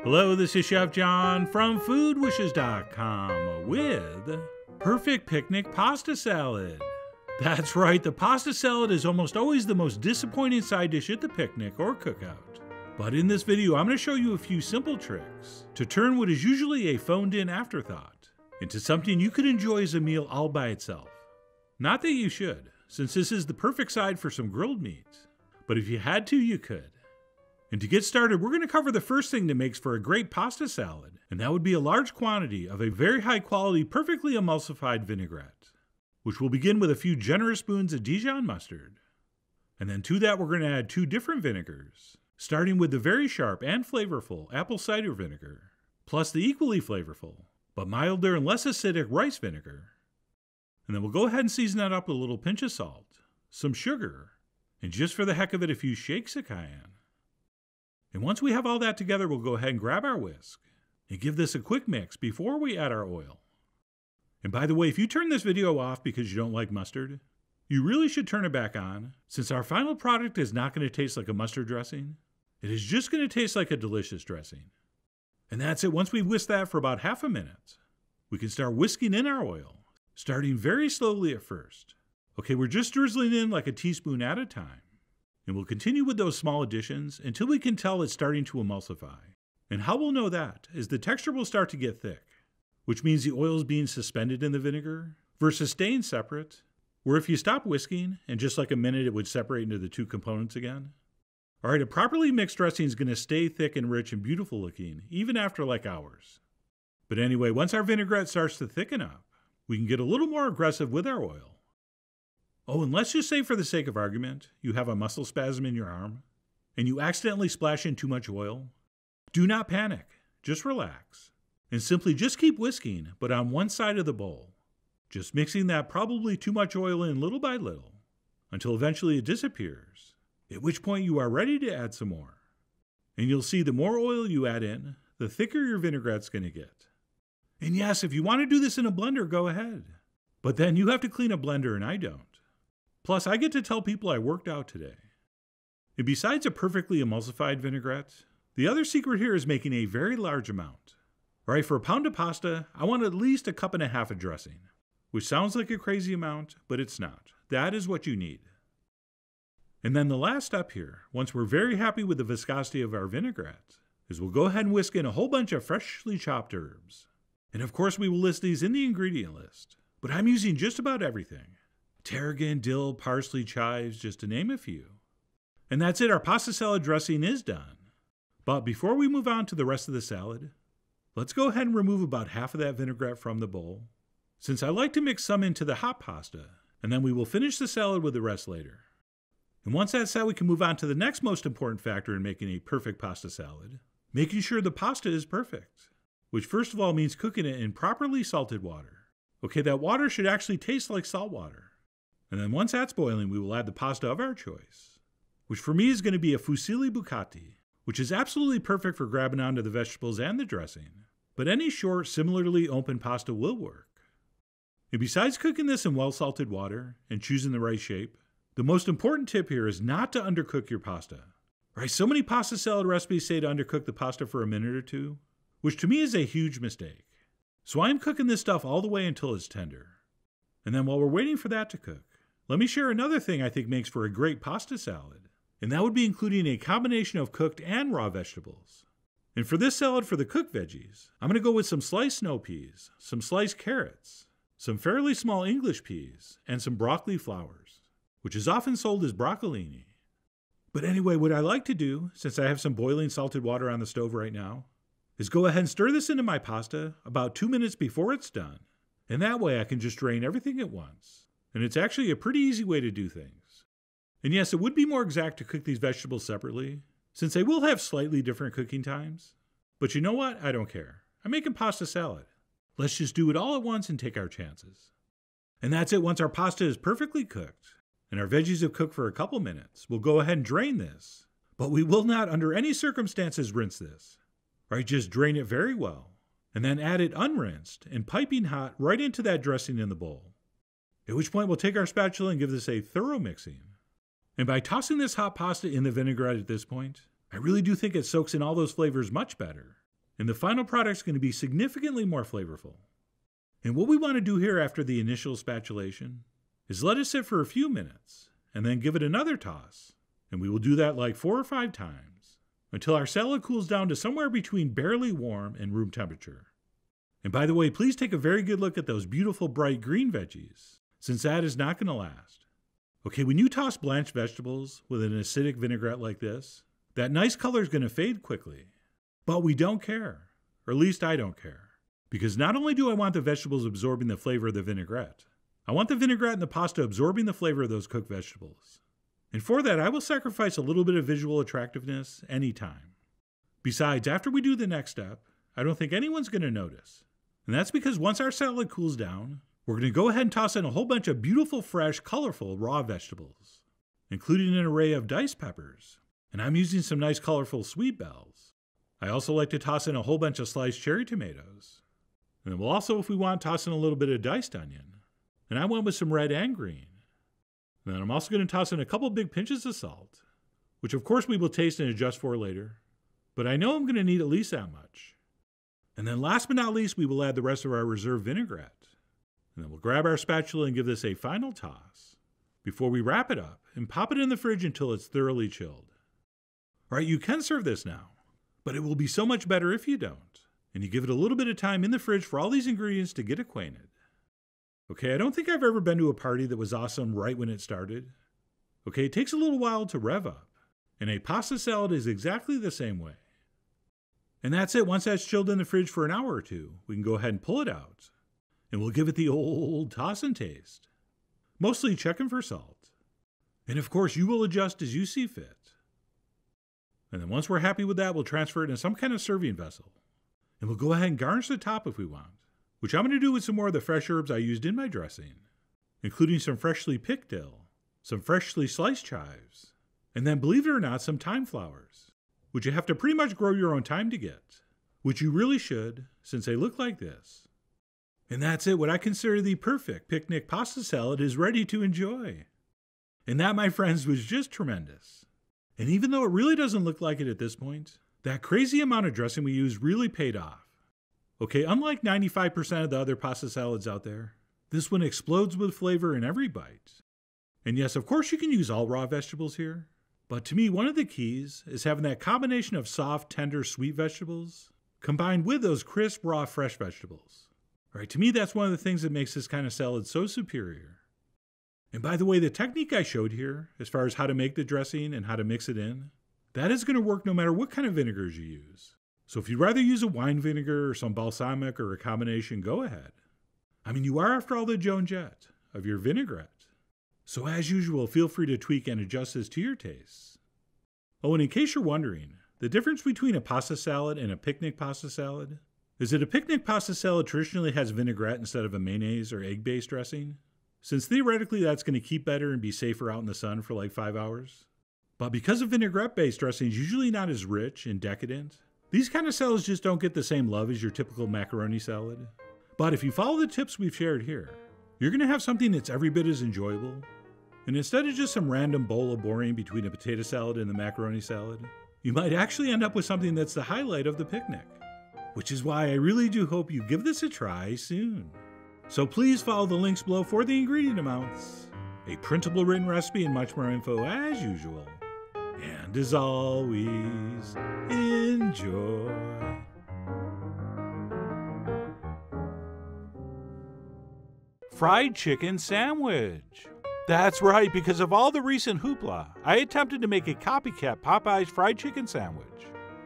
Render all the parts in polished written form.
Hello, this is Chef John from foodwishes.com with Perfect Picnic Pasta Salad. That's right, the pasta salad is almost always the most disappointing side dish at the picnic or cookout. But in this video, I'm going to show you a few simple tricks to turn what is usually a phoned-in afterthought into something you could enjoy as a meal all by itself. Not that you should, since this is the perfect side for some grilled meat. But if you had to, you could. And to get started, we're going to cover the first thing that makes for a great pasta salad, and that would be a large quantity of a very high quality, perfectly emulsified vinaigrette, which will begin with a few generous spoons of Dijon mustard. And then to that, we're going to add 2 different vinegars, starting with the very sharp and flavorful apple cider vinegar, plus the equally flavorful, but milder and less acidic rice vinegar. And then we'll go ahead and season that up with a little pinch of salt, some sugar, and just for the heck of it, a few shakes of cayenne. And once we have all that together, we'll go ahead and grab our whisk and give this a quick mix before we add our oil. And by the way, if you turn this video off because you don't like mustard, you really should turn it back on, since our final product is not going to taste like a mustard dressing. It is just going to taste like a delicious dressing. And that's it. Once we've whisked that for about half a minute, we can start whisking in our oil, starting very slowly at first. Okay, we're just drizzling in like a teaspoon at a time. And we'll continue with those small additions until we can tell it's starting to emulsify. And how we'll know that is the texture will start to get thick, which means the oil is being suspended in the vinegar versus staying separate, where if you stop whisking and just like a minute it would separate into the 2 components again. All right, a properly mixed dressing is going to stay thick and rich and beautiful looking even after like hours. But anyway, once our vinaigrette starts to thicken up, we can get a little more aggressive with our oil. Oh, and let's just say for the sake of argument, you have a muscle spasm in your arm, and you accidentally splash in too much oil. Do not panic, just relax, and simply just keep whisking, but on one side of the bowl, just mixing that probably too much oil in little by little, until eventually it disappears, at which point you are ready to add some more. And you'll see the more oil you add in, the thicker your vinaigrette's going to get. And yes, if you want to do this in a blender, go ahead. But then you have to clean a blender, and I don't. Plus, I get to tell people I worked out today. And besides a perfectly emulsified vinaigrette, the other secret here is making a very large amount. All right, for a pound of pasta, I want at least 1.5 cups of dressing, which sounds like a crazy amount, but it's not. That is what you need. And then the last step here, once we're very happy with the viscosity of our vinaigrette, is we'll go ahead and whisk in a whole bunch of freshly chopped herbs. And of course, we will list these in the ingredient list, but I'm using just about everything. Tarragon, dill, parsley, chives, just to name a few. And that's it, our pasta salad dressing is done. But before we move on to the rest of the salad, let's go ahead and remove about half of that vinaigrette from the bowl, since I like to mix some into the hot pasta, and then we will finish the salad with the rest later. And once that's set, we can move on to the next most important factor in making a perfect pasta salad, making sure the pasta is perfect, which first of all means cooking it in properly salted water. Okay, that water should actually taste like salt water. And then once that's boiling, we will add the pasta of our choice, which for me is going to be a fusilli bucati, which is absolutely perfect for grabbing onto the vegetables and the dressing. But any short, similarly open pasta will work. And besides cooking this in well-salted water and choosing the right shape, the most important tip here is not to undercook your pasta. Right? So many pasta salad recipes say to undercook the pasta for a minute or 2, which to me is a huge mistake. So I'm cooking this stuff all the way until it's tender. And then while we're waiting for that to cook, let me share another thing I think makes for a great pasta salad, and that would be including a combination of cooked and raw vegetables. And for this salad for the cooked veggies, I'm going to go with some sliced snow peas, some sliced carrots, some fairly small English peas, and some broccoli flowers, which is often sold as broccolini. But anyway, what I like to do, since I have some boiling salted water on the stove right now, is go ahead and stir this into my pasta about 2 minutes before it's done, and that way I can just drain everything at once. And it's actually a pretty easy way to do things. And yes, it would be more exact to cook these vegetables separately, since they will have slightly different cooking times. But you know what? I don't care. I'm making pasta salad. Let's just do it all at once and take our chances. And that's it. Once our pasta is perfectly cooked, and our veggies have cooked for a couple minutes, we'll go ahead and drain this. But we will not, under any circumstances, rinse this. Right? Just drain it very well, and then add it unrinsed and piping hot right into that dressing in the bowl. At which point we'll take our spatula and give this a thorough mixing. And by tossing this hot pasta in the vinaigrette at this point, I really do think it soaks in all those flavors much better. And the final product is going to be significantly more flavorful. And what we want to do here after the initial spatulation is let it sit for a few minutes and then give it another toss. And we will do that like 4 or 5 times until our salad cools down to somewhere between barely warm and room temperature. And by the way, please take a very good look at those beautiful bright green veggies, since that is not going to last. Okay, when you toss blanched vegetables with an acidic vinaigrette like this, that nice color is going to fade quickly. But we don't care, or at least I don't care, because not only do I want the vegetables absorbing the flavor of the vinaigrette, I want the vinaigrette and the pasta absorbing the flavor of those cooked vegetables. And for that, I will sacrifice a little bit of visual attractiveness anytime. Besides, after we do the next step, I don't think anyone's going to notice. And that's because once our salad cools down, we're going to go ahead and toss in a whole bunch of beautiful, fresh, colorful raw vegetables, including an array of diced peppers. And I'm using some nice colorful sweet bells. I also like to toss in a whole bunch of sliced cherry tomatoes. And then we'll also, if we want, toss in a little bit of diced onion. And I went with some red and green. And then I'm also going to toss in a couple big pinches of salt, which of course we will taste and adjust for later. But I know I'm going to need at least that much. And then last but not least, we will add the rest of our reserved vinaigrette. And then we'll grab our spatula and give this a final toss before we wrap it up and pop it in the fridge until it's thoroughly chilled. All right, you can serve this now, but it will be so much better if you don't, and you give it a little bit of time in the fridge for all these ingredients to get acquainted. Okay, I don't think I've ever been to a party that was awesome right when it started. Okay, it takes a little while to rev up, and a pasta salad is exactly the same way. And that's it. Once that's chilled in the fridge for an hour or two, we can go ahead and pull it out, and we'll give it the old toss and taste, mostly checking for salt. And of course, you will adjust as you see fit. And then once we're happy with that, we'll transfer it into some kind of serving vessel. And we'll go ahead and garnish the top if we want, which I'm going to do with some more of the fresh herbs I used in my dressing, including some freshly picked dill, some freshly sliced chives, and then, believe it or not, some thyme flowers, which you have to pretty much grow your own thyme to get, which you really should, since they look like this. And that's it. What I consider the perfect picnic pasta salad is ready to enjoy. And that, my friends, was just tremendous. And even though it really doesn't look like it at this point, that crazy amount of dressing we used really paid off. Okay, unlike 95% of the other pasta salads out there, this one explodes with flavor in every bite. And yes, of course you can use all raw vegetables here, but to me, one of the keys is having that combination of soft, tender, sweet vegetables combined with those crisp, raw, fresh vegetables. All right, to me, that's one of the things that makes this kind of salad so superior. And by the way, the technique I showed here, as far as how to make the dressing and how to mix it in, that is going to work no matter what kind of vinegars you use. So if you'd rather use a wine vinegar or some balsamic or a combination, go ahead. I mean, you are, after all, the Joan Jett of your vinaigrette. So as usual, feel free to tweak and adjust this to your tastes. Oh, and in case you're wondering, the difference between a pasta salad and a picnic pasta salad is that a picnic pasta salad traditionally has vinaigrette instead of a mayonnaise or egg-based dressing, since theoretically that's going to keep better and be safer out in the sun for like 5 hours. But because a vinaigrette-based dressing is usually not as rich and decadent, these kind of salads just don't get the same love as your typical macaroni salad. But if you follow the tips we've shared here, you're going to have something that's every bit as enjoyable. And instead of just some random bowl of boring between a potato salad and the macaroni salad, you might actually end up with something that's the highlight of the picnic. Which is why I really do hope you give this a try soon. So please follow the links below for the ingredient amounts, a printable written recipe, and much more info as usual. And as always, enjoy. Fried chicken sandwich. That's right, because of all the recent hoopla, I attempted to make a copycat Popeye's fried chicken sandwich.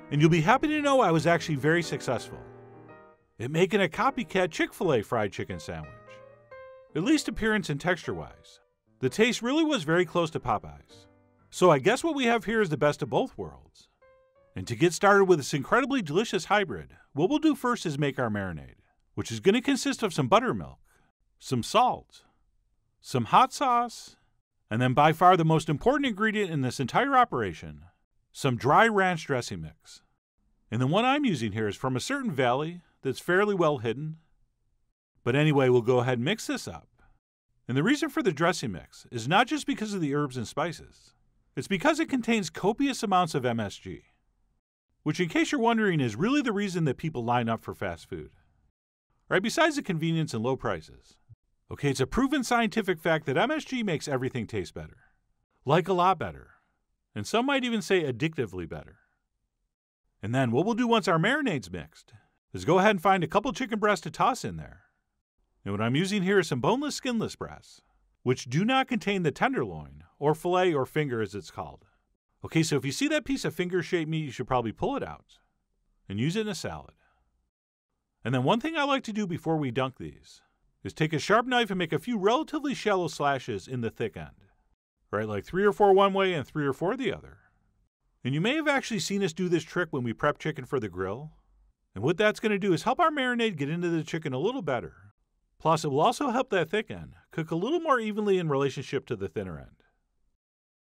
And you'll be happy to know I was actually very successful at making a copycat Chick-fil-A fried chicken sandwich. At least appearance and texture-wise, the taste really was very close to Popeye's. So I guess what we have here is the best of both worlds. And to get started with this incredibly delicious hybrid, what we'll do first is make our marinade, which is going to consist of some buttermilk, some salt, some hot sauce, and then by far the most important ingredient in this entire operation, some dry ranch dressing mix. And the one I'm using here is from a certain valley that's fairly well hidden. But anyway, we'll go ahead and mix this up. And the reason for the dressing mix is not just because of the herbs and spices. It's because it contains copious amounts of MSG, which in case you're wondering is really the reason that people line up for fast food. Right, besides the convenience and low prices. Okay, it's a proven scientific fact that MSG makes everything taste better. Like a lot better. And some might even say addictively better. And then what we'll do once our marinade's mixed is go ahead and find a couple chicken breasts to toss in there. And what I'm using here is some boneless, skinless breasts, which do not contain the tenderloin, or fillet or finger as it's called. Okay, so if you see that piece of finger-shaped meat, you should probably pull it out and use it in a salad. And then one thing I like to do before we dunk these is take a sharp knife and make a few relatively shallow slashes in the thick end. Right, like 3 or 4 one way and 3 or 4 the other. And you may have actually seen us do this trick when we prep chicken for the grill. And what that's going to do is help our marinade get into the chicken a little better. Plus, it will also help that thick end cook a little more evenly in relationship to the thinner end.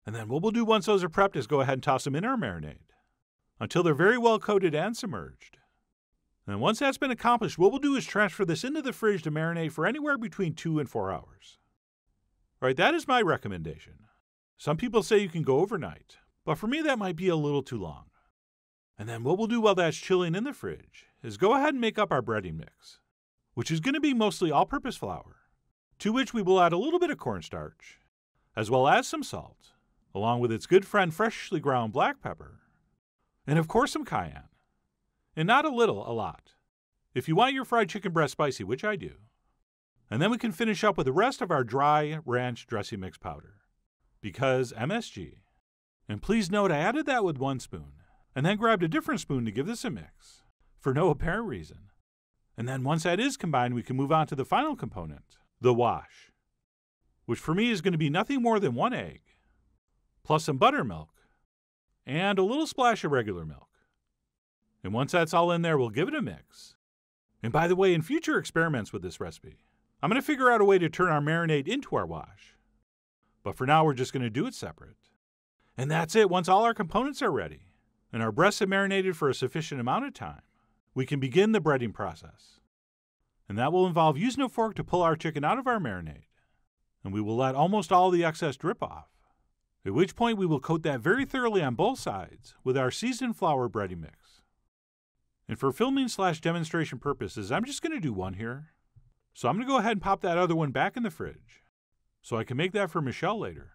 And then what we'll do once those are prepped is go ahead and toss them in our marinade until they're very well coated and submerged. And once that's been accomplished, what we'll do is transfer this into the fridge to marinate for anywhere between 2 and 4 hours. All right, that is my recommendation. Some people say you can go overnight, but for me that might be a little too long. And then what we'll do while that's chilling in the fridge is go ahead and make up our breading mix, which is going to be mostly all-purpose flour, to which we will add a little bit of cornstarch, as well as some salt, along with its good friend freshly ground black pepper, and of course some cayenne. And not a little, a lot. If you want your fried chicken breast spicy, which I do. And then we can finish up with the rest of our dry ranch dressing mix powder. Because MSG. And please note I added that with 1 spoon, and then grabbed a different spoon to give this a mix, for no apparent reason. And then once that is combined, we can move on to the final component, the wash, which for me is going to be nothing more than 1 egg, plus some buttermilk, and a little splash of regular milk. And once that's all in there, we'll give it a mix. And by the way, in future experiments with this recipe, I'm going to figure out a way to turn our marinade into our wash. But for now, we're just going to do it separate. And that's it. Once all our components are ready, and our breasts have marinated for a sufficient amount of time, we can begin the breading process. And that will involve using a fork to pull our chicken out of our marinade. And we will let almost all the excess drip off. At which point we will coat that very thoroughly on both sides with our seasoned flour breading mix. And for filming/demonstration purposes, I'm just going to do one here. So I'm going to go ahead and pop that other one back in the fridge, so I can make that for Michelle later.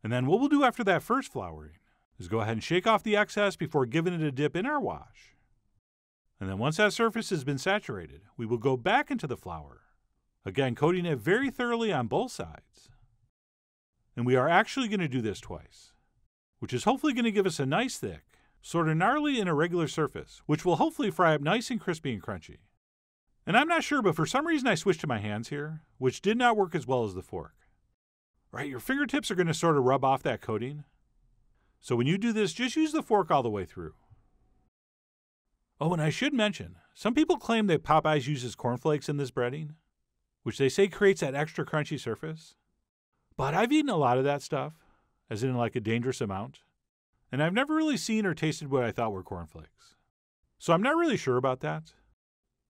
And then what we'll do after that first flouring is go ahead and shake off the excess before giving it a dip in our wash. And then once that surface has been saturated, we will go back into the flour, again coating it very thoroughly on both sides. And we are actually going to do this twice, which is hopefully going to give us a nice thick, sort of gnarly and irregular surface, which will hopefully fry up nice and crispy and crunchy. And I'm not sure, but for some reason I switched to my hands here, which did not work as well as the fork. Right, your fingertips are going to sort of rub off that coating. So when you do this, just use the fork all the way through. Oh, and I should mention, some people claim that Popeyes uses cornflakes in this breading, which they say creates that extra crunchy surface. But I've eaten a lot of that stuff, as in like a dangerous amount, and I've never really seen or tasted what I thought were cornflakes. So I'm not really sure about that.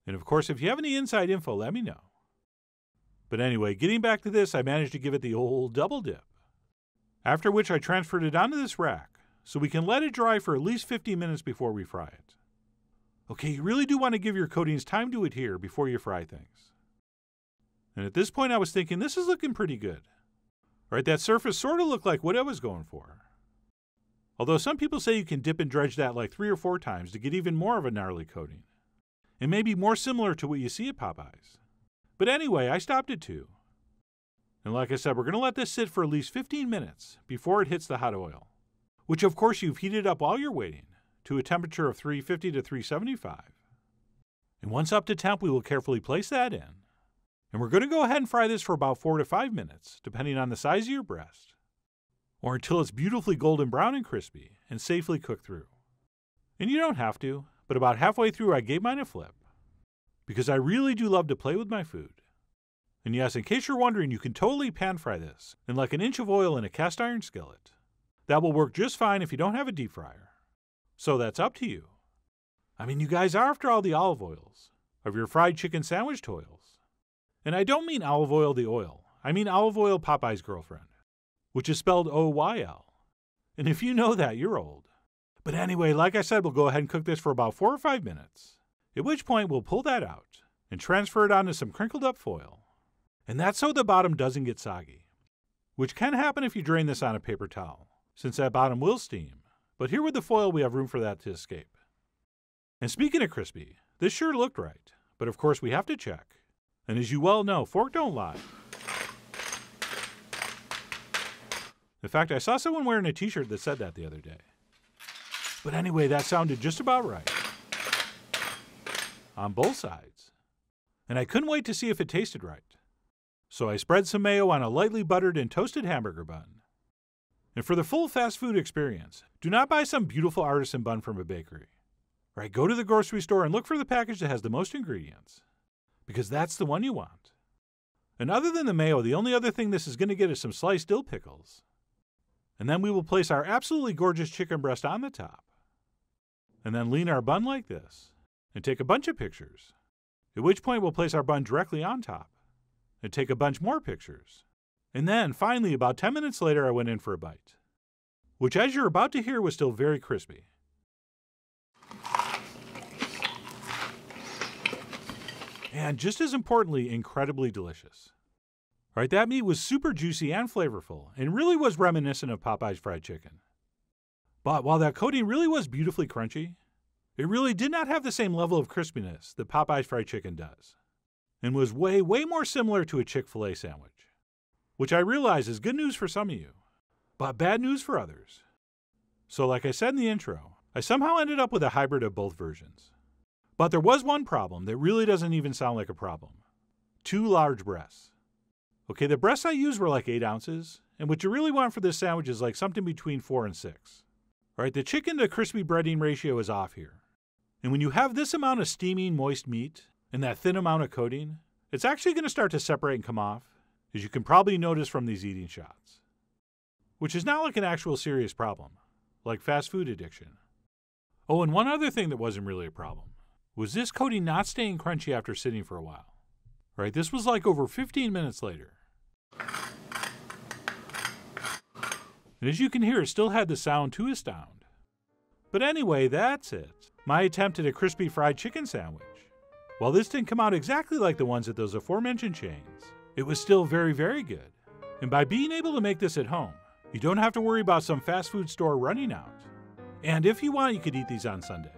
And of course, if you have any inside info, let me know. But anyway, getting back to this, I managed to give it the old double dip. After which I transferred it onto this rack, so we can let it dry for at least 15 minutes before we fry it. Okay, you really do want to give your coatings time to adhere before you fry things. And at this point I was thinking, this is looking pretty good. Right, that surface sort of looked like what I was going for. Although some people say you can dip and dredge that like 3 or 4 times to get even more of a gnarly coating. And maybe more similar to what you see at Popeyes. But anyway, I stopped at 2. And like I said, we're going to let this sit for at least 15 minutes before it hits the hot oil. Which of course you've heated up while you're waiting to a temperature of 350 to 375. And once up to temp, we will carefully place that in. And we're going to go ahead and fry this for about 4 to 5 minutes, depending on the size of your breast. Or until it's beautifully golden brown and crispy and safely cooked through. And you don't have to, but about halfway through I gave mine a flip. Because I really do love to play with my food. And yes, in case you're wondering, you can totally pan fry this in like an inch of oil in a cast iron skillet. That will work just fine if you don't have a deep fryer. So that's up to you. I mean, you guys are after all the olive oils of your fried chicken sandwich oils. And I don't mean olive oil the oil. I mean olive oil Popeye's girlfriend, which is spelled O-Y-L. And if you know that, you're old. But anyway, like I said, we'll go ahead and cook this for about 4 or 5 minutes, at which point we'll pull that out and transfer it onto some crinkled up foil. And that's so the bottom doesn't get soggy, which can happen if you drain this on a paper towel, since that bottom will steam. But here with the foil, we have room for that to escape. And speaking of crispy, this sure looked right, but of course we have to check. And as you well know, fork don't lie. In fact, I saw someone wearing a t-shirt that said that the other day. But anyway, that sounded just about right. On both sides. And I couldn't wait to see if it tasted right. So I spread some mayo on a lightly buttered and toasted hamburger bun. And for the full fast food experience, do not buy some beautiful artisan bun from a bakery. Right, go to the grocery store and look for the package that has the most ingredients, because that's the one you want. And other than the mayo, the only other thing this is going to get is some sliced dill pickles. And then we will place our absolutely gorgeous chicken breast on the top. And then lean our bun like this, and take a bunch of pictures, at which point we'll place our bun directly on top, and take a bunch more pictures. And then, finally, about 10 minutes later, I went in for a bite, which, as you're about to hear, was still very crispy. And just as importantly, incredibly delicious. All right, that meat was super juicy and flavorful, and really was reminiscent of Popeye's fried chicken. But while that coating really was beautifully crunchy, it really did not have the same level of crispiness that Popeye's fried chicken does, and was way, way more similar to a Chick-fil-A sandwich, which I realize is good news for some of you, but bad news for others. So like I said in the intro, I somehow ended up with a hybrid of both versions. But there was one problem that really doesn't even sound like a problem. 2 large breasts. Okay, the breasts I used were like 8 ounces, and what you really want for this sandwich is like something between 4 and 6. All right, the chicken to crispy breading ratio is off here. And when you have this amount of steaming, moist meat and that thin amount of coating, it's actually going to start to separate and come off, as you can probably notice from these eating shots. Which is not like an actual serious problem, like fast food addiction. Oh, and one other thing that wasn't really a problem was this coating not staying crunchy after sitting for a while. Right, this was like over 15 minutes later. And as you can hear, it still had the sound to astound. But anyway, that's it. My attempt at a crispy fried chicken sandwich. While this didn't come out exactly like the ones at those aforementioned chains, it was still very, very good. And by being able to make this at home, you don't have to worry about some fast food store running out. And if you want, you could eat these on Sunday.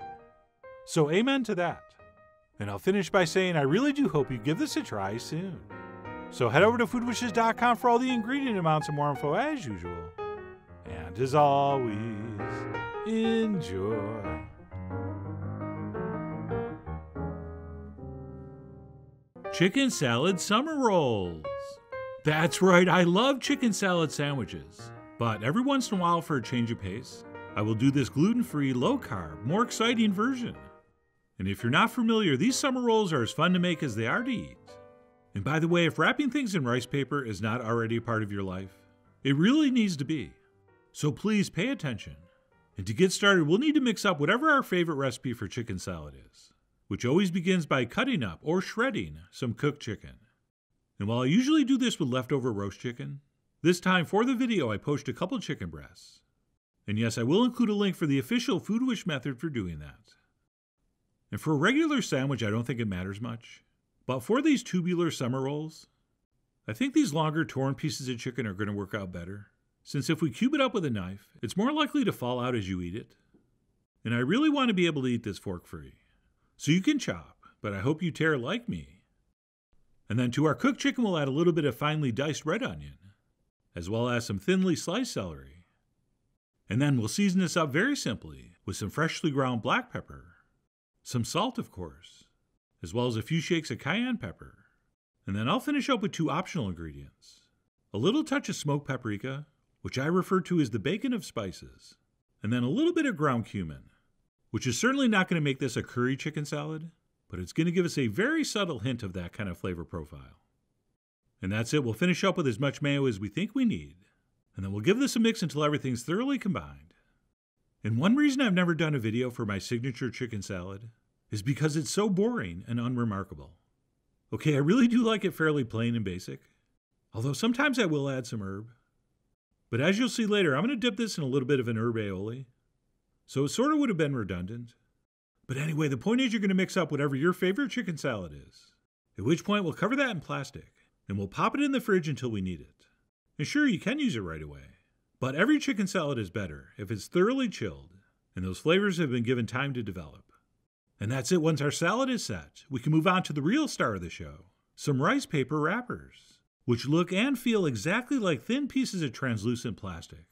So amen to that. And I'll finish by saying I really do hope you give this a try soon. So head over to foodwishes.com for all the ingredient amounts and more info as usual. And as always, enjoy. Chicken salad summer rolls. That's right, I love chicken salad sandwiches. But every once in a while, for a change of pace, I will do this gluten-free, low-carb, more exciting version. And if you're not familiar, these summer rolls are as fun to make as they are to eat. And by the way, if wrapping things in rice paper is not already a part of your life, it really needs to be. So please pay attention. And to get started, we'll need to mix up whatever our favorite recipe for chicken salad is, which always begins by cutting up or shredding some cooked chicken. And while I usually do this with leftover roast chicken, this time for the video I poached a couple chicken breasts. And yes, I will include a link for the official Food Wish method for doing that. And for a regular sandwich, I don't think it matters much. But for these tubular summer rolls, I think these longer torn pieces of chicken are going to work out better, since if we cube it up with a knife, it's more likely to fall out as you eat it. And I really want to be able to eat this fork-free. So you can chop, but I hope you tear like me. And then to our cooked chicken, we'll add a little bit of finely diced red onion, as well as some thinly sliced celery. And then we'll season this up very simply with some freshly ground black pepper, some salt of course, as well as a few shakes of cayenne pepper. And then I'll finish up with 2 optional ingredients. A little touch of smoked paprika, which I refer to as the bacon of spices, and then a little bit of ground cumin, which is certainly not going to make this a curry chicken salad, but it's going to give us a very subtle hint of that kind of flavor profile. And that's it. We'll finish up with as much mayo as we think we need, and then we'll give this a mix until everything's thoroughly combined. And one reason I've never done a video for my signature chicken salad is because it's so boring and unremarkable. Okay, I really do like it fairly plain and basic, although sometimes I will add some herb. But as you'll see later, I'm going to dip this in a little bit of an herb aioli. so it sort of would have been redundant. But anyway, the point is you're going to mix up whatever your favorite chicken salad is, at which point we'll cover that in plastic, and we'll pop it in the fridge until we need it. And sure, you can use it right away, but every chicken salad is better if it's thoroughly chilled, and those flavors have been given time to develop. And that's it. Once our salad is set, we can move on to the real star of the show, some rice paper wrappers, which look and feel exactly like thin pieces of translucent plastic.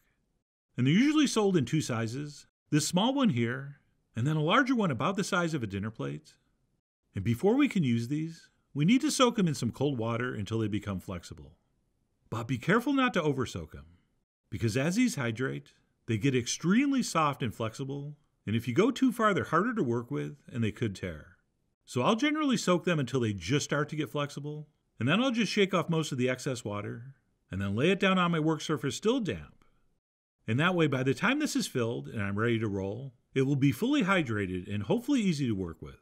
And they're usually sold in two sizes, this small one here, and then a larger one about the size of a dinner plate. And before we can use these, we need to soak them in some cold water until they become flexible. But be careful not to over-soak them, because as these hydrate, they get extremely soft and flexible, and if you go too far, they're harder to work with, and they could tear. So I'll generally soak them until they just start to get flexible, and then I'll just shake off most of the excess water, and then lay it down on my work surface still damp. And that way, by the time this is filled and I'm ready to roll, it will be fully hydrated and hopefully easy to work with.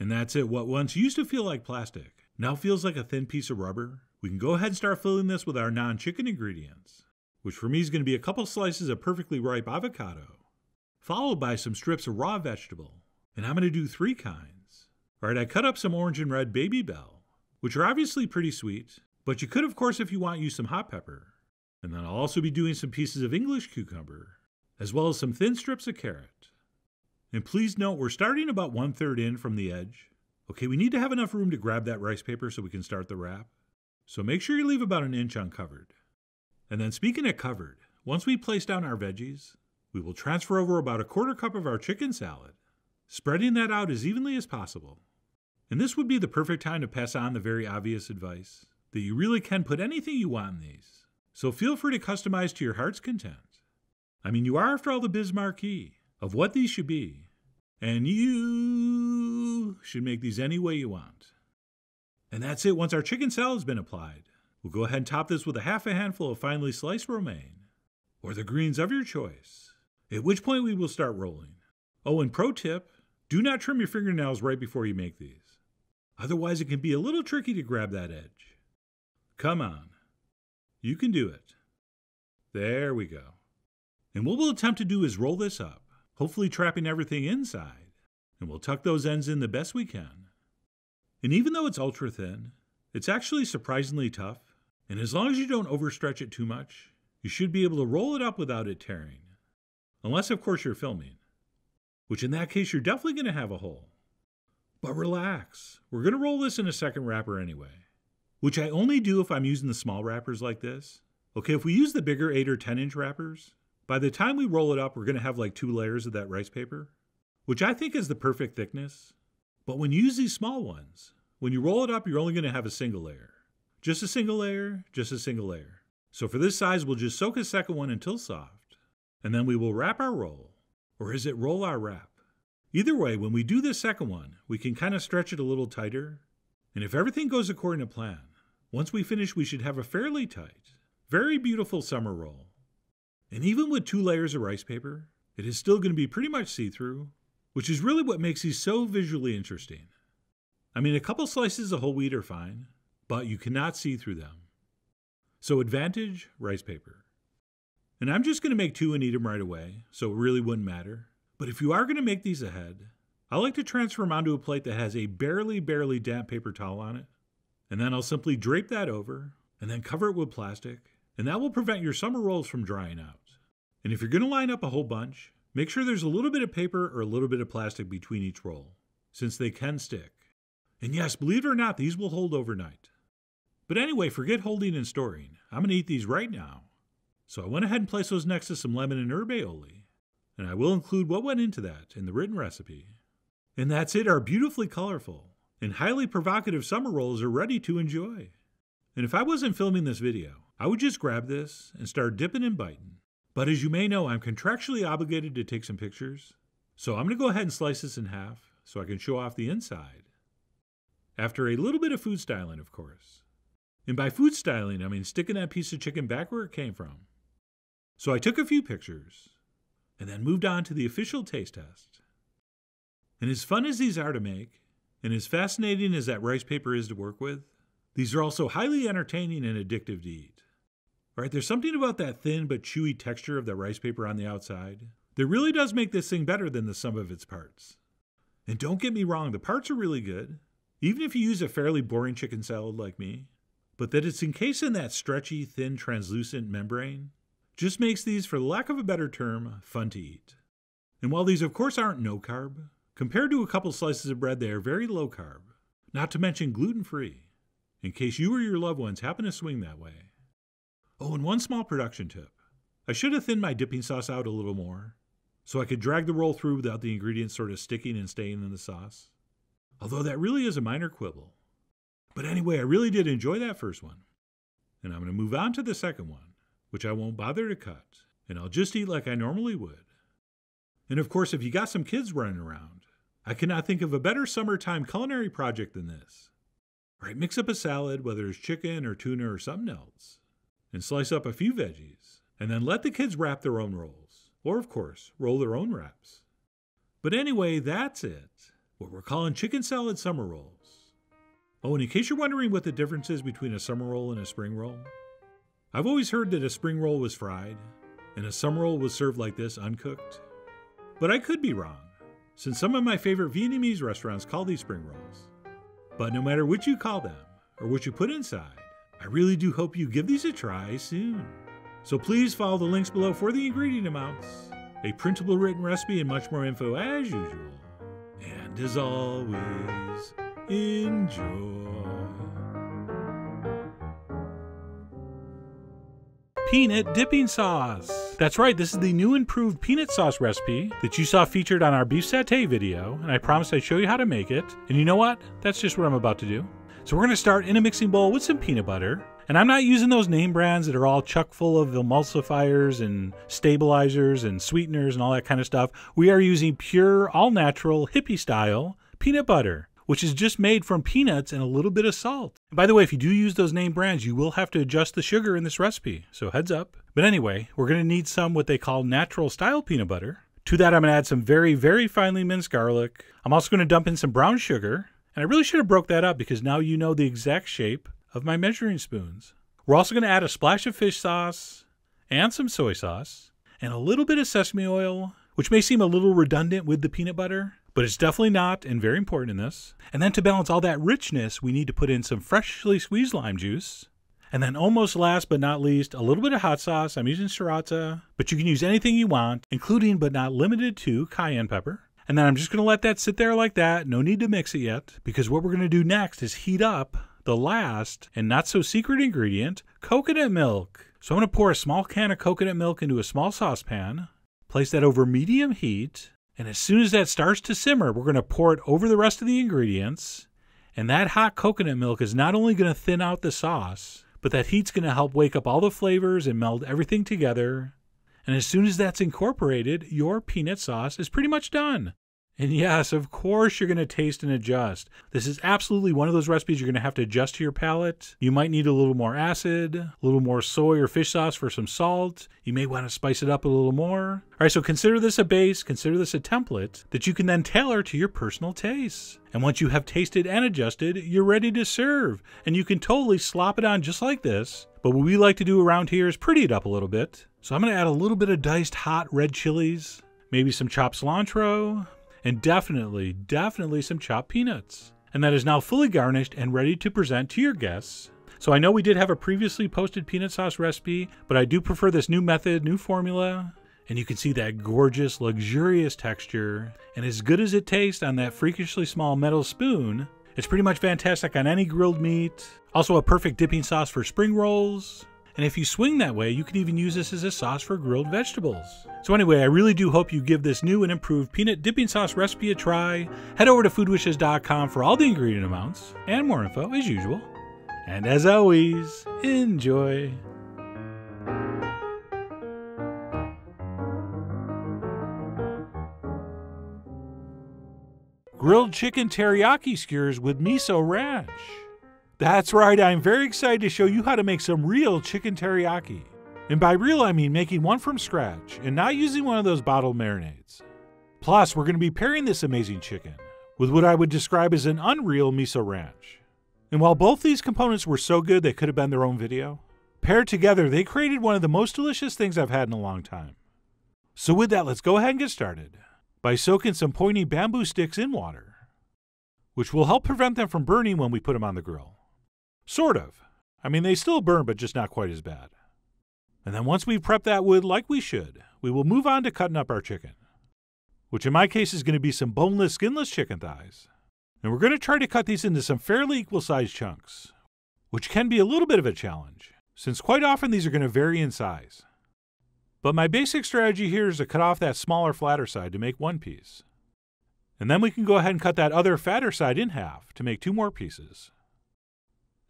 And that's it. What once used to feel like plastic now feels like a thin piece of rubber. We can go ahead and start filling this with our non-chicken ingredients, which for me is going to be a couple slices of perfectly ripe avocado, followed by some strips of raw vegetable. And I'm going to do 3 kinds. All right, I cut up some orange and red baby bell, which are obviously pretty sweet, but you could, of course, if you want, use some hot pepper. And then I'll also be doing some pieces of English cucumber, as well as some thin strips of carrot. And please note, we're starting about 1/3 in from the edge. Okay, we need to have enough room to grab that rice paper so we can start the wrap. So make sure you leave about 1 inch uncovered. And then speaking of covered, once we place down our veggies, we will transfer over about 1/4 cup of our chicken salad, spreading that out as evenly as possible. And this would be the perfect time to pass on the very obvious advice that you really can put anything you want in these. So feel free to customize to your heart's content. I mean, you are, after all, the biz marquee of what these should be, and you should make these any way you want. And that's it. Once our chicken salad's been applied, we'll go ahead and top this with a half a handful of finely sliced romaine, or the greens of your choice, at which point we will start rolling. Oh, and pro tip, do not trim your fingernails right before you make these. Otherwise, it can be a little tricky to grab that edge. Come on. You can do it. There we go. And what we'll attempt to do is roll this up, hopefully trapping everything inside, and we'll tuck those ends in the best we can. And even though it's ultra thin, it's actually surprisingly tough, and as long as you don't overstretch it too much, you should be able to roll it up without it tearing. Unless, of course, you're filming, which in that case, you're definitely going to have a hole. But relax, we're going to roll this in a second wrapper anyway, which I only do if I'm using the small wrappers like this. Okay, if we use the bigger 8 or 10 inch wrappers, by the time we roll it up, we're going to have like 2 layers of that rice paper, which I think is the perfect thickness. But when you use these small ones, when you roll it up, you're only going to have a single layer. Just a single layer, just a single layer. So for this size, we'll just soak a second one until soft, and then we will wrap our roll. Or is it roll our wrap? Either way, when we do this second one, we can kind of stretch it a little tighter. And if everything goes according to plan, once we finish, we should have a fairly tight, very beautiful summer roll. And even with 2 layers of rice paper, it is still going to be pretty much see-through, which is really what makes these so visually interesting. I mean, a couple slices of whole wheat are fine, but you cannot see through them. So advantage, rice paper. And I'm just going to make 2 and eat them right away, so it really wouldn't matter. But if you are going to make these ahead, I like to transfer them onto a plate that has a barely damp paper towel on it. And then I'll simply drape that over, and then cover it with plastic, and that will prevent your summer rolls from drying out. And if you're going to line up a whole bunch, make sure there's a little bit of paper or a little bit of plastic between each roll, since they can stick. And yes, believe it or not, these will hold overnight. But anyway, forget holding and storing. I'm going to eat these right now. So I went ahead and placed those next to some lemon and herb aioli, and I will include what went into that in the written recipe. And that's it. Our beautifully colorful and highly provocative summer rolls are ready to enjoy. And if I wasn't filming this video, I would just grab this and start dipping and biting. But as you may know, I'm contractually obligated to take some pictures. So I'm going to go ahead and slice this in half so I can show off the inside. After a little bit of food styling, of course. And by food styling, I mean sticking that piece of chicken back where it came from. So I took a few pictures and then moved on to the official taste test. And as fun as these are to make, and as fascinating as that rice paper is to work with, these are also highly entertaining and addictive to eat. All right, there's something about that thin but chewy texture of the rice paper on the outside that really does make this thing better than the sum of its parts. And don't get me wrong, the parts are really good, even if you use a fairly boring chicken salad like me. But that it's encased in that stretchy, thin, translucent membrane just makes these, for the lack of a better term, fun to eat. And while these of course aren't no carb, compared to a couple slices of bread they are very low carb, not to mention gluten-free, in case you or your loved ones happen to swing that way. Oh, and one small production tip. I should have thinned my dipping sauce out a little more, so I could drag the roll through without the ingredients sort of sticking and staying in the sauce. Although that really is a minor quibble. But anyway, I really did enjoy that first one. And I'm going to move on to the second one, which I won't bother to cut, and I'll just eat like I normally would. And of course, if you got some kids running around, I cannot think of a better summertime culinary project than this. All right, mix up a salad, whether it's chicken or tuna or something else, and slice up a few veggies, and then let the kids wrap their own rolls, or of course, roll their own wraps. But anyway, that's it, what we're calling chicken salad summer rolls. Oh, and in case you're wondering what the difference is between a summer roll and a spring roll, I've always heard that a spring roll was fried, and a summer roll was served like this, uncooked. But I could be wrong, since some of my favorite Vietnamese restaurants call these spring rolls. But no matter what you call them, or what you put inside, I really do hope you give these a try soon. So please follow the links below for the ingredient amounts, a printable written recipe, and much more info as usual. And as always, enjoy. Peanut dipping sauce. That's right, this is the new improved peanut sauce recipe that you saw featured on our beef satay video, and I promised I'd show you how to make it. And you know what? That's just what I'm about to do. So we're going to start in a mixing bowl with some peanut butter. And I'm not using those name brands that are all chock full of emulsifiers and stabilizers and sweeteners and all that kind of stuff. We are using pure, all-natural, hippie-style peanut butter, which is just made from peanuts and a little bit of salt. And by the way, if you do use those name brands, you will have to adjust the sugar in this recipe, so heads up. But anyway, we're going to need some what they call natural-style peanut butter. To that, I'm going to add some very, very finely minced garlic. I'm also going to dump in some brown sugar. And I really should have broke that up because now you know the exact shape of my measuring spoons. We're also going to add a splash of fish sauce and some soy sauce and a little bit of sesame oil, which may seem a little redundant with the peanut butter, but it's definitely not and very important in this. And then to balance all that richness, we need to put in some freshly squeezed lime juice. And then almost last but not least, a little bit of hot sauce. I'm using sriracha, but you can use anything you want, including but not limited to cayenne pepper. And then I'm just going to let that sit there like that. No need to mix it yet, because what we're going to do next is heat up the last and not so secret ingredient, coconut milk. So I'm going to pour a small can of coconut milk into a small saucepan, place that over medium heat, and as soon as that starts to simmer, we're going to pour it over the rest of the ingredients. And that hot coconut milk is not only going to thin out the sauce, but that heat's going to help wake up all the flavors and meld everything together. And as soon as that's incorporated, your peanut sauce is pretty much done. And yes, of course you're going to taste and adjust. This is absolutely one of those recipes you're going to have to adjust to your palate. You might need a little more acid, a little more soy or fish sauce for some salt. You may want to spice it up a little more. All right, so consider this a base, consider this a template that you can then tailor to your personal tastes. And once you have tasted and adjusted, you're ready to serve. And you can totally slop it on just like this. But what we like to do around here is pretty it up a little bit. So I'm going to add a little bit of diced hot red chilies, maybe some chopped cilantro, and definitely some chopped peanuts. And that is now fully garnished and ready to present to your guests. So I know we did have a previously posted peanut sauce recipe, but I do prefer this new method, new formula. And you can see that gorgeous, luxurious texture. And as good as it tastes on that freakishly small metal spoon, it's pretty much fantastic on any grilled meat. Also a perfect dipping sauce for spring rolls. And if you swing that way, you can even use this as a sauce for grilled vegetables. So anyway, I really do hope you give this new and improved peanut dipping sauce recipe a try. Head over to foodwishes.com for all the ingredient amounts and more info as usual. And as always, enjoy. Grilled Chicken Teriyaki Skewers with Miso Ranch. That's right, I'm very excited to show you how to make some real chicken teriyaki. And by real, I mean making one from scratch and not using one of those bottled marinades. Plus, we're going to be pairing this amazing chicken with what I would describe as an unreal miso ranch. And while both these components were so good they could have been their own video, paired together, they created one of the most delicious things I've had in a long time. So with that, let's go ahead and get started by soaking some pointy bamboo sticks in water, which will help prevent them from burning when we put them on the grill. Sort of. I mean, they still burn, but just not quite as bad. And then once we've prepped that wood like we should, we will move on to cutting up our chicken, which in my case is going to be some boneless, skinless chicken thighs. And we're going to try to cut these into some fairly equal-sized chunks, which can be a little bit of a challenge, since quite often these are going to vary in size. But my basic strategy here is to cut off that smaller, flatter side to make one piece. And then we can go ahead and cut that other fatter side in half to make 2 more pieces.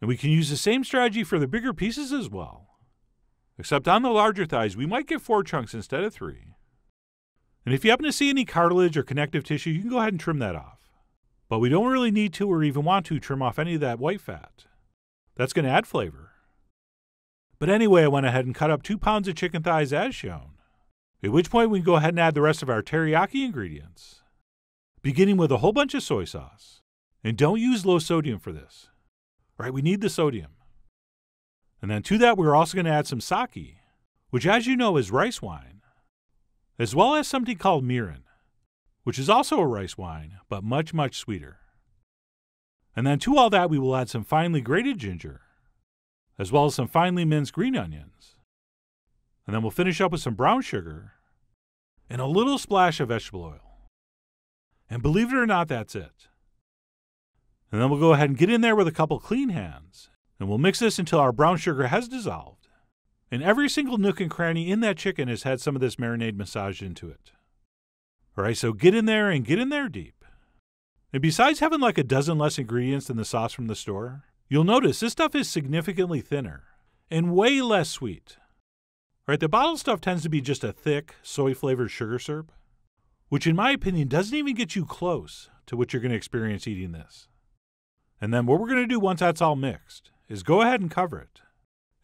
And we can use the same strategy for the bigger pieces as well. Except on the larger thighs, we might get 4 chunks instead of 3. And if you happen to see any cartilage or connective tissue, you can go ahead and trim that off. But we don't really need to or even want to trim off any of that white fat. That's going to add flavor. But anyway, I went ahead and cut up 2 pounds of chicken thighs as shown, at which point we can go ahead and add the rest of our teriyaki ingredients, beginning with a whole bunch of soy sauce. And don't use low sodium for this. All right, we need the sodium. And then to that, we're also going to add some sake, which as you know is rice wine, as well as something called mirin, which is also a rice wine, but much, much sweeter. And then to all that, we will add some finely grated ginger, as well as some finely minced green onions. And then we'll finish up with some brown sugar and a little splash of vegetable oil. And believe it or not, that's it. And then we'll go ahead and get in there with a couple clean hands, and we'll mix this until our brown sugar has dissolved. And every single nook and cranny in that chicken has had some of this marinade massaged into it. All right, so get in there and get in there deep. And besides having like a dozen less ingredients than the sauce from the store, you'll notice this stuff is significantly thinner and way less sweet. All right, the bottled stuff tends to be just a thick, soy-flavored sugar syrup, which in my opinion doesn't even get you close to what you're going to experience eating this. And then what we're going to do once that's all mixed is go ahead and cover it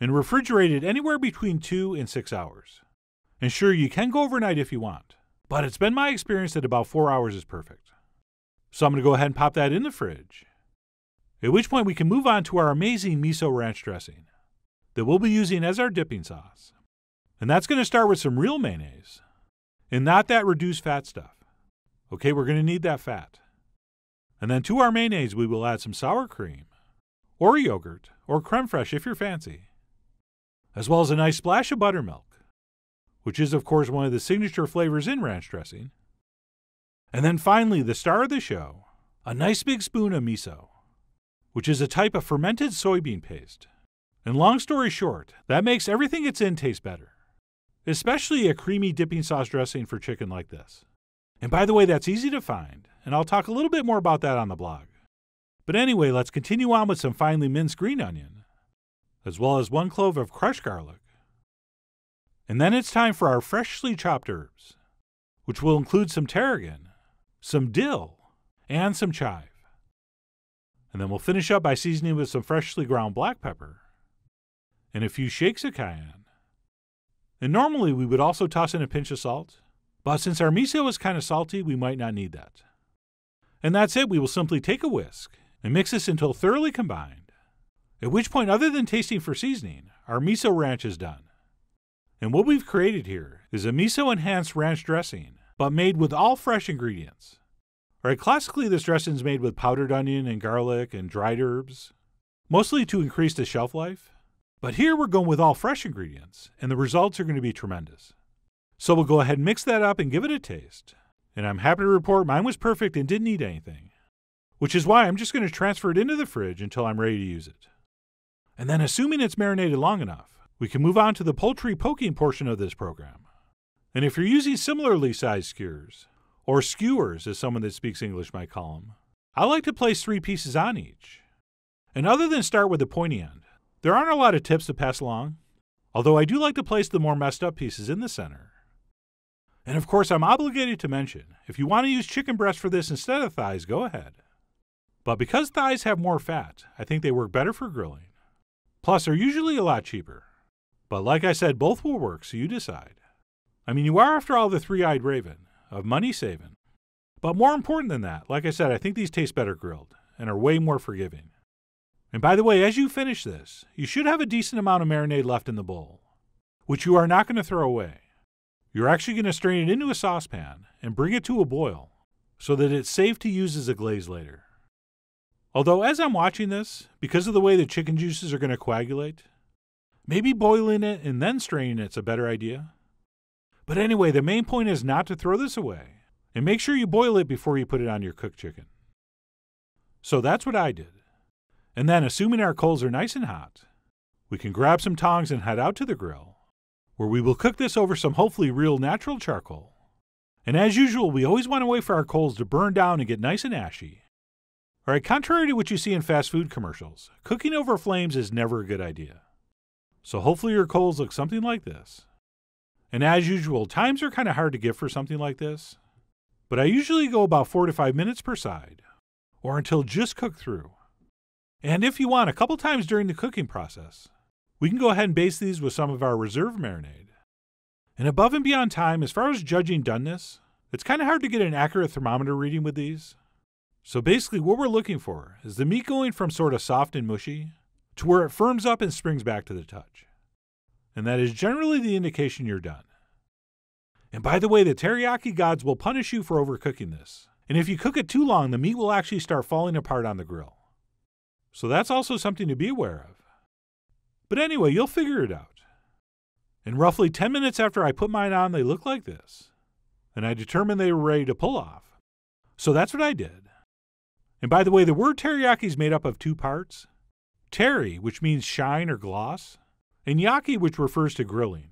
and refrigerate it anywhere between 2 and 6 hours. And sure, you can go overnight if you want, but it's been my experience that about 4 hours is perfect. So I'm going to go ahead and pop that in the fridge, at which point we can move on to our amazing Miso Ranch dressing that we'll be using as our dipping sauce. And that's going to start with some real mayonnaise and not that reduced fat stuff. Okay, we're going to need that fat. And then to our mayonnaise, we will add some sour cream, or yogurt, or creme fraiche if you're fancy, as well as a nice splash of buttermilk, which is, of course, one of the signature flavors in ranch dressing. And then finally, the star of the show, a nice big spoon of miso, which is a type of fermented soybean paste. And long story short, that makes everything it's in taste better, especially a creamy dipping sauce dressing for chicken like this. And by the way, that's easy to find, and I'll talk a little bit more about that on the blog. But anyway, let's continue on with some finely minced green onion, as well as 1 clove of crushed garlic. And then it's time for our freshly chopped herbs, which will include some tarragon, some dill, and some chive. And then we'll finish up by seasoning with some freshly ground black pepper and a few shakes of cayenne. And normally we would also toss in a pinch of salt, but since our miso is kind of salty, we might not need that. And that's it. We will simply take a whisk and mix this until thoroughly combined, at which point, other than tasting for seasoning, our Miso Ranch is done. And what we've created here is a miso-enhanced ranch dressing, but made with all fresh ingredients. All right, classically, this dressing is made with powdered onion and garlic and dried herbs, mostly to increase the shelf life. But here we're going with all fresh ingredients, and the results are going to be tremendous. So we'll go ahead and mix that up and give it a taste. And I'm happy to report mine was perfect and didn't need anything, which is why I'm just going to transfer it into the fridge until I'm ready to use it. And then assuming it's marinated long enough, we can move on to the poultry poking portion of this program. And if you're using similarly sized skewers, or skewers as someone that speaks English might call them, I like to place 3 pieces on each. And other than start with the pointy end, there aren't a lot of tips to pass along, although I do like to place the more messed up pieces in the center. And of course, I'm obligated to mention, if you want to use chicken breast for this instead of thighs, go ahead. But because thighs have more fat, I think they work better for grilling. Plus, they're usually a lot cheaper. But like I said, both will work, so you decide. I mean, you are, after all, the three-eyed raven of money saving. But more important than that, like I said, I think these taste better grilled and are way more forgiving. And by the way, as you finish this, you should have a decent amount of marinade left in the bowl, which you are not going to throw away. You're actually going to strain it into a saucepan and bring it to a boil so that it's safe to use as a glaze later. Although as I'm watching this, because of the way the chicken juices are going to coagulate, maybe boiling it and then straining it's a better idea. But anyway, the main point is not to throw this away, and make sure you boil it before you put it on your cooked chicken. So that's what I did. And then, assuming our coals are nice and hot, we can grab some tongs and head out to the grill, where we will cook this over some hopefully real natural charcoal. And as usual, we always want to wait for our coals to burn down and get nice and ashy. Alright, contrary to what you see in fast food commercials, cooking over flames is never a good idea. So hopefully your coals look something like this. And as usual, times are kind of hard to get for something like this, but I usually go about 4 to 5 minutes per side, or until just cooked through. And if you want, a couple times during the cooking process, we can go ahead and baste these with some of our reserve marinade. And above and beyond time, as far as judging doneness, it's kind of hard to get an accurate thermometer reading with these. So basically what we're looking for is the meat going from sort of soft and mushy to where it firms up and springs back to the touch. And that is generally the indication you're done. And by the way, the teriyaki gods will punish you for overcooking this. And if you cook it too long, the meat will actually start falling apart on the grill. So that's also something to be aware of. But anyway, you'll figure it out. And roughly 10 minutes after I put mine on, they look like this. And I determined they were ready to pull off. So that's what I did. And by the way, the word teriyaki is made up of 2 parts. Teri, which means shine or gloss, and yaki, which refers to grilling.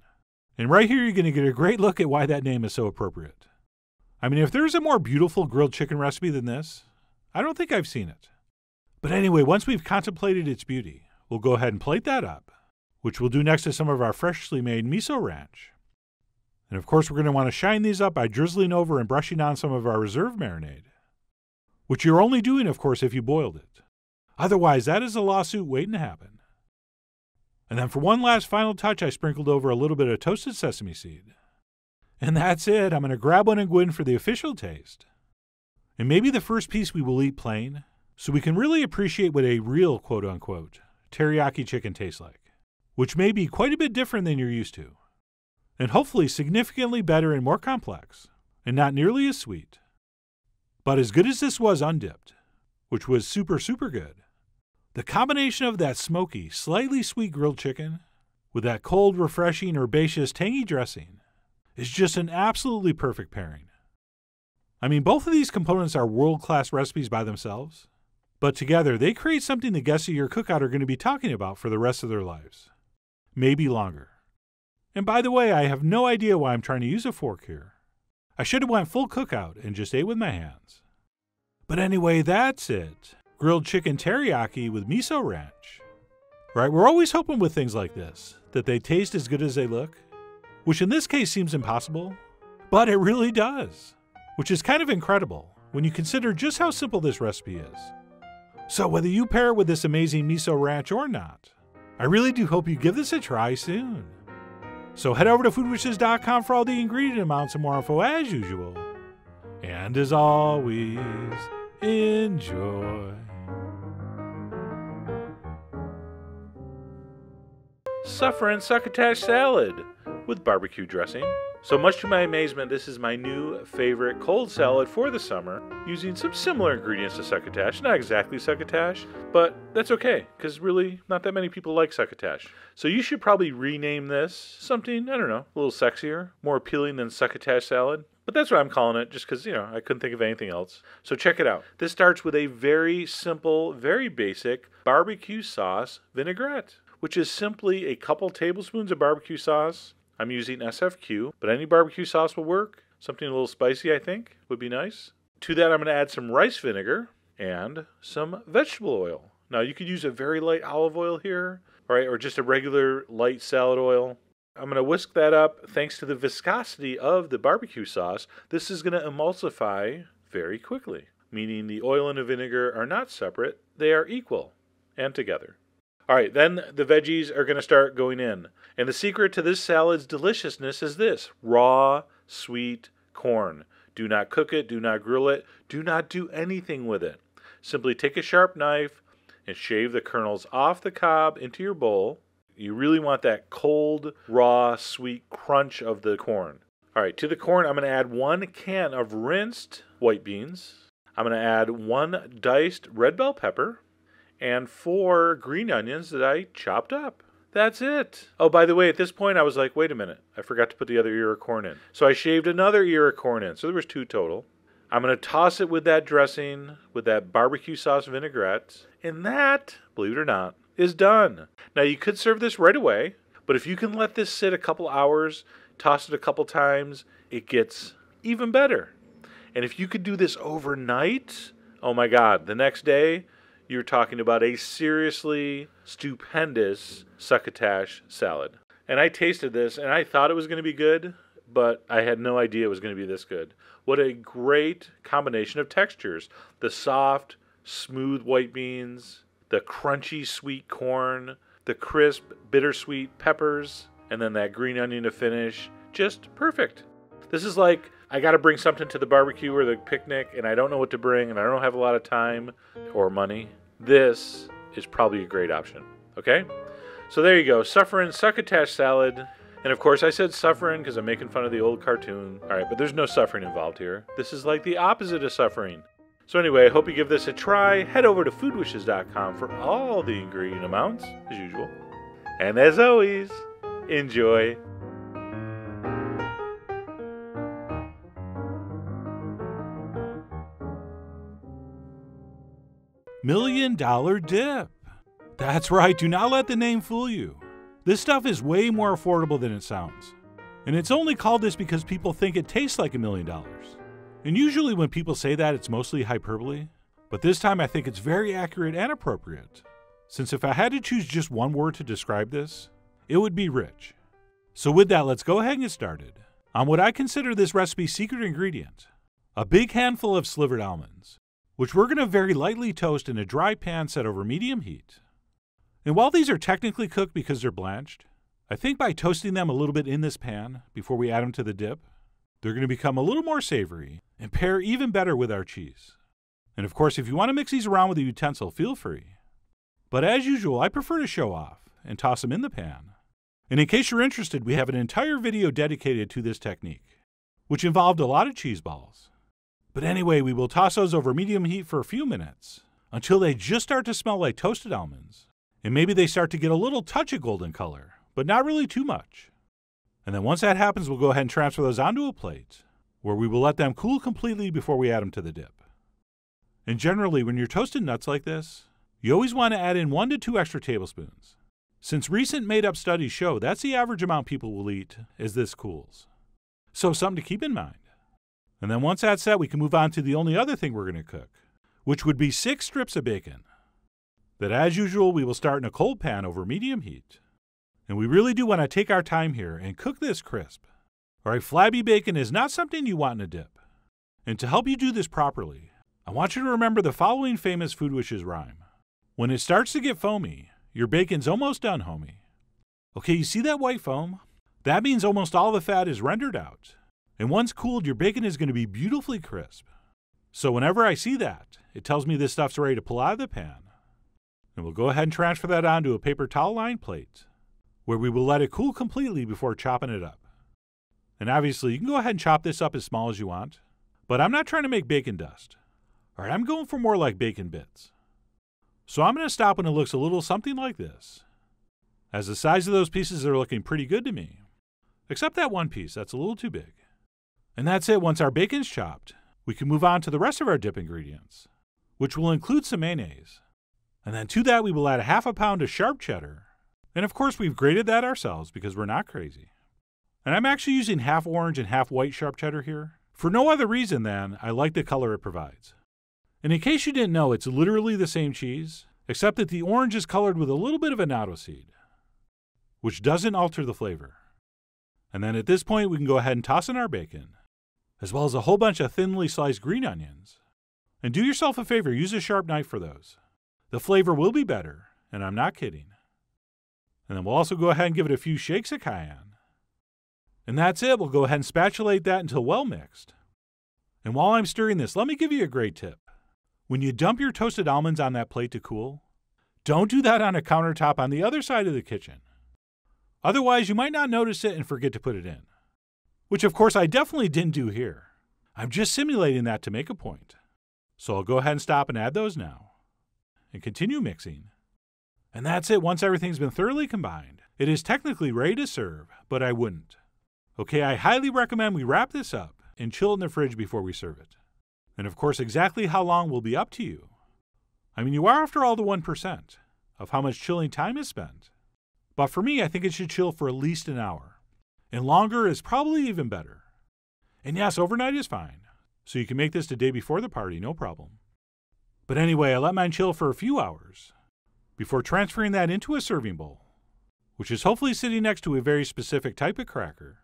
And right here you're going to get a great look at why that name is so appropriate. I mean, if there's a more beautiful grilled chicken recipe than this, I don't think I've seen it. But anyway, once we've contemplated its beauty, we'll go ahead and plate that up, which we'll do next to some of our freshly made Miso Ranch. And of course, we're going to want to shine these up by drizzling over and brushing on some of our reserve marinade, which you're only doing, of course, if you boiled it. Otherwise, that is a lawsuit waiting to happen. And then for one last final touch, I sprinkled over a little bit of toasted sesame seed. And that's it. I'm going to grab one and go in for the official taste. And maybe the first piece we will eat plain, so we can really appreciate what a real quote-unquote teriyaki chicken tastes like, which may be quite a bit different than you're used to, and hopefully significantly better and more complex, and not nearly as sweet. But as good as this was undipped, which was super, super good, the combination of that smoky, slightly sweet grilled chicken with that cold, refreshing, herbaceous, tangy dressing is just an absolutely perfect pairing. I mean, both of these components are world-class recipes by themselves, but together they create something the guests at your cookout are going to be talking about for the rest of their lives. Maybe longer. And by the way, I have no idea why I'm trying to use a fork here. I should have went full cookout and just ate with my hands. But anyway, that's it. Grilled chicken teriyaki with Miso Ranch. Right, we're always hoping with things like this that they taste as good as they look, which in this case seems impossible, but it really does, which is kind of incredible when you consider just how simple this recipe is. So whether you pair it with this amazing Miso Ranch or not, I really do hope you give this a try soon. So head over to foodwishes.com for all the ingredient amounts and more info as usual. And as always, enjoy. Sufferin Succotash salad with barbecue dressing. So much to my amazement, this is my new favorite cold salad for the summer, using some similar ingredients to succotash. Not exactly succotash, but that's okay, because really not that many people like succotash. So you should probably rename this something, I don't know, a little sexier, more appealing than succotash salad. But that's what I'm calling it, just because, I couldn't think of anything else. So check it out. This starts with a very simple, very basic barbecue sauce vinaigrette, which is simply a couple tablespoons of barbecue sauce. I'm using SFQ, but any barbecue sauce will work. Something a little spicy, I think, would be nice. To that, I'm going to add some rice vinegar and some vegetable oil. Now, you could use a very light olive oil here, right, or just a regular light salad oil. I'm going to whisk that up. Thanks to the viscosity of the barbecue sauce, this is going to emulsify very quickly, meaning the oil and the vinegar are not separate. They are equal and together. All right, then the veggies are going to start going in. And the secret to this salad's deliciousness is this: raw, sweet corn. Do not cook it, do not grill it, do not do anything with it. Simply take a sharp knife and shave the kernels off the cob into your bowl. You really want that cold, raw, sweet crunch of the corn. All right, to the corn, I'm going to add 1 can of rinsed white beans. I'm going to add 1 diced red bell pepper and 4 green onions that I chopped up. That's it. Oh, by the way, at this point, I was like, wait a minute. I forgot to put the other ear of corn in. So I shaved another ear of corn in. So there was 2 total. I'm going to toss it with that dressing, with that barbecue sauce vinaigrette. And that, believe it or not, is done. Now, you could serve this right away. But if you can let this sit a couple hours, toss it a couple times, it gets even better. And if you could do this overnight, oh my God, the next day, you're talking about a seriously stupendous succotash salad. And I tasted this, and I thought it was going to be good, but I had no idea it was going to be this good. What a great combination of textures. The soft, smooth white beans, the crunchy sweet corn, the crisp, bittersweet peppers, and then that green onion to finish. Just perfect. This is like, I got to bring something to the barbecue or the picnic, and I don't know what to bring, and I don't have a lot of time or money. This is probably a great option. Okay? So there you go. Sufferin succotash salad. And of course, I said Sufferin because I'm making fun of the old cartoon. All right, but there's no suffering involved here. This is like the opposite of suffering. So anyway, I hope you give this a try. Head over to foodwishes.com for all the ingredient amounts, as usual. And as always, enjoy. $1 Million Dip. That's right, do not let the name fool you. This stuff is way more affordable than it sounds. And it's only called this because people think it tastes like $1 million. And usually when people say that, it's mostly hyperbole. But this time I think it's very accurate and appropriate. Since if I had to choose just one word to describe this, it would be rich. So with that, let's go ahead and get started on what I consider this recipe's secret ingredient. A big handful of slivered almonds, which we're going to very lightly toast in a dry pan set over medium heat. And while these are technically cooked because they're blanched, I think by toasting them a little bit in this pan before we add them to the dip, they're going to become a little more savory and pair even better with our cheese. And of course, if you want to mix these around with a utensil, feel free. But as usual, I prefer to show off and toss them in the pan. And in case you're interested, we have an entire video dedicated to this technique, which involved a lot of cheese balls. But anyway, we will toss those over medium heat for a few minutes until they just start to smell like toasted almonds. And maybe they start to get a little touch of golden color, but not really too much. And then once that happens, we'll go ahead and transfer those onto a plate, where we will let them cool completely before we add them to the dip. And generally, when you're toasting nuts like this, you always want to add in 1 to 2 extra tablespoons, since recent made-up studies show that's the average amount people will eat as this cools. So something to keep in mind. And then once that's set, we can move on to the only other thing we're going to cook, which would be 6 strips of bacon. That as usual, we will start in a cold pan over medium heat. And we really do want to take our time here and cook this crisp. All right, flabby bacon is not something you want in a dip. And to help you do this properly, I want you to remember the following famous Food Wishes rhyme. When it starts to get foamy, your bacon's almost done, homie. Okay, you see that white foam? That means almost all the fat is rendered out. And once cooled, your bacon is going to be beautifully crisp. So whenever I see that, it tells me this stuff's ready to pull out of the pan. And we'll go ahead and transfer that onto a paper towel-lined plate, where we will let it cool completely before chopping it up. And obviously, you can go ahead and chop this up as small as you want, but I'm not trying to make bacon dust. All right, I'm going for more like bacon bits. So I'm going to stop when it looks a little something like this, as the size of those pieces are looking pretty good to me, except that one piece, that's a little too big. And that's it. Once our bacon's chopped, we can move on to the rest of our dip ingredients, which will include some mayonnaise. And then to that, we will add 1/2 pound of sharp cheddar. And of course, we've grated that ourselves because we're not crazy. And I'm actually using half orange and half white sharp cheddar here, for no other reason than I like the color it provides. And in case you didn't know, it's literally the same cheese, except that the orange is colored with a little bit of annatto seed, which doesn't alter the flavor. And then at this point, we can go ahead and toss in our bacon, as well as a whole bunch of thinly sliced green onions. And do yourself a favor, use a sharp knife for those. The flavor will be better, and I'm not kidding. And then we'll also go ahead and give it a few shakes of cayenne. And that's it. We'll go ahead and spatulate that until well mixed. And while I'm stirring this, let me give you a great tip. When you dump your toasted almonds on that plate to cool, don't do that on a countertop on the other side of the kitchen. Otherwise, you might not notice it and forget to put it in. which of course I definitely didn't do here. I'm just simulating that to make a point. So I'll go ahead and stop and add those now. And continue mixing. And that's it. Once everything's been thoroughly combined, it is technically ready to serve, but I wouldn't. Okay, I highly recommend we wrap this up and chill it in the fridge before we serve it. And of course, exactly how long will be up to you. I mean, you are after all the 1% of how much chilling time is spent. But for me, I think it should chill for at least an hour. And longer is probably even better. And yes, overnight is fine. So you can make this the day before the party, no problem. But anyway, I let mine chill for a few hours before transferring that into a serving bowl, which is hopefully sitting next to a very specific type of cracker.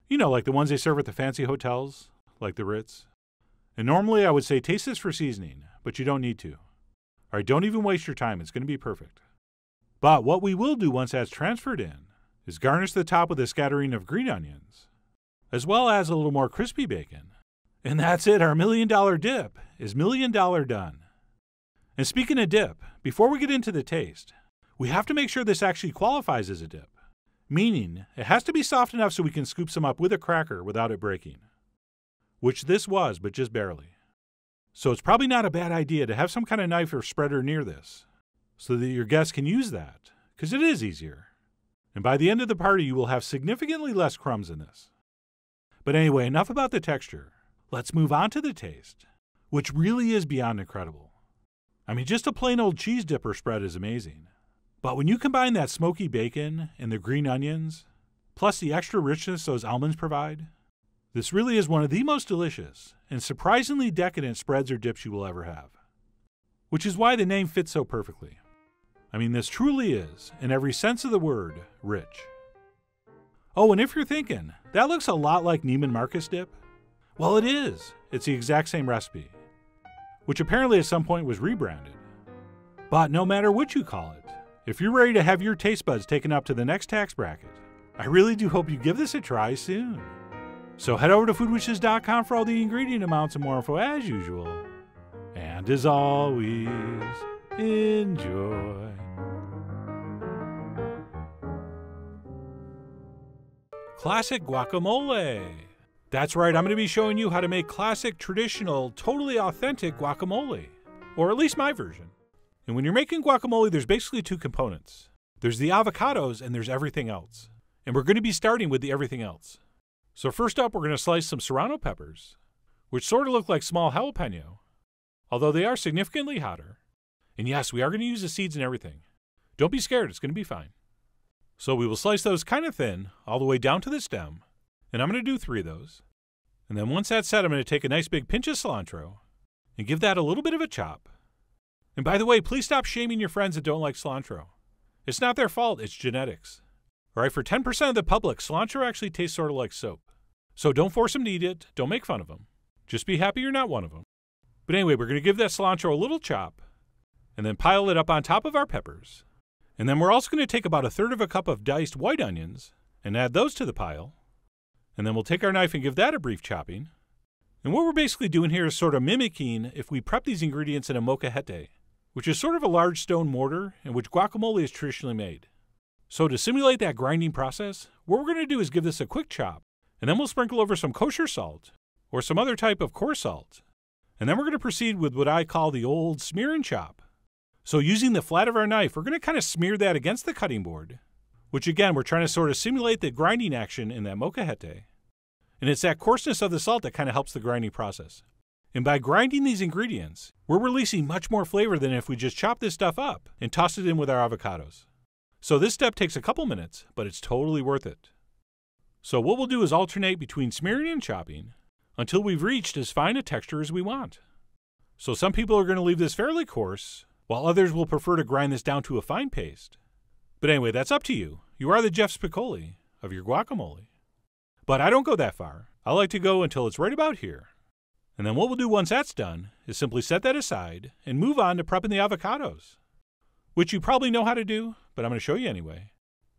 You know, like the ones they serve at the fancy hotels, like the Ritz. And normally I would say taste this for seasoning, but you don't need to. All right, don't even waste your time. It's going to be perfect. But what we will do once that's transferred in is garnish the top with a scattering of green onions, as well as a little more crispy bacon. And that's it. Our $1 million dip is $1 million done. And speaking of dip, before we get into the taste, we have to make sure this actually qualifies as a dip. Meaning, it has to be soft enough so we can scoop some up with a cracker without it breaking. Which this was, but just barely. So it's probably not a bad idea to have some kind of knife or spreader near this, so that your guests can use that, because it is easier. And by the end of the party, you will have significantly less crumbs in this. But anyway, enough about the texture. Let's move on to the taste, which really is beyond incredible. I mean, just a plain old cheese dipper spread is amazing. But when you combine that smoky bacon and the green onions, plus the extra richness those almonds provide, this really is one of the most delicious and surprisingly decadent spreads or dips you will ever have. Which is why the name fits so perfectly. I mean, this truly is, in every sense of the word, rich. Oh, and if you're thinking, that looks a lot like Neiman Marcus dip, well, it is. It's the exact same recipe, which apparently at some point was rebranded. But no matter what you call it, if you're ready to have your taste buds taken up to the next tax bracket, I really do hope you give this a try soon. So head over to foodwishes.com for all the ingredient amounts and more info as usual. And as always, enjoy. Classic guacamole. That's right, I'm going to be showing you how to make classic, traditional, totally authentic guacamole. Or at least my version. And when you're making guacamole, there's basically two components. There's the avocados and there's everything else. And we're going to be starting with the everything else. So first up, we're going to slice some serrano peppers, which sort of look like small jalapeno, although they are significantly hotter. And yes, we are going to use the seeds and everything. Don't be scared, it's going to be fine. So we will slice those kind of thin, all the way down to the stem, and I'm going to do 3 of those. And then once that's set, I'm going to take a nice big pinch of cilantro and give that a little bit of a chop. And by the way, please stop shaming your friends that don't like cilantro. It's not their fault, it's genetics. All right, for 10% of the public, cilantro actually tastes sort of like soap. So don't force them to eat it, don't make fun of them. Just be happy you're not one of them. But anyway, we're going to give that cilantro a little chop, and then pile it up on top of our peppers. And then we're also going to take about 1/3 cup of diced white onions and add those to the pile. And then we'll take our knife and give that a brief chopping. And what we're basically doing here is sort of mimicking if we prep these ingredients in a molcajete, which is sort of a large stone mortar in which guacamole is traditionally made. So to simulate that grinding process, what we're going to do is give this a quick chop, and then we'll sprinkle over some kosher salt, or some other type of coarse salt. And then we're going to proceed with what I call the old smear and chop. So using the flat of our knife, we're going to kind of smear that against the cutting board, which again, we're trying to sort of simulate the grinding action in that molcajete. And it's that coarseness of the salt that kind of helps the grinding process. And by grinding these ingredients, we're releasing much more flavor than if we just chop this stuff up and toss it in with our avocados. So this step takes a couple minutes, but it's totally worth it. So what we'll do is alternate between smearing and chopping until we've reached as fine a texture as we want. So some people are going to leave this fairly coarse, while others will prefer to grind this down to a fine paste. But anyway, that's up to you. You are the Jeff Spicoli of your guacamole. But I don't go that far. I like to go until it's right about here. And then what we'll do once that's done is simply set that aside and move on to prepping the avocados, which you probably know how to do, but I'm going to show you anyway.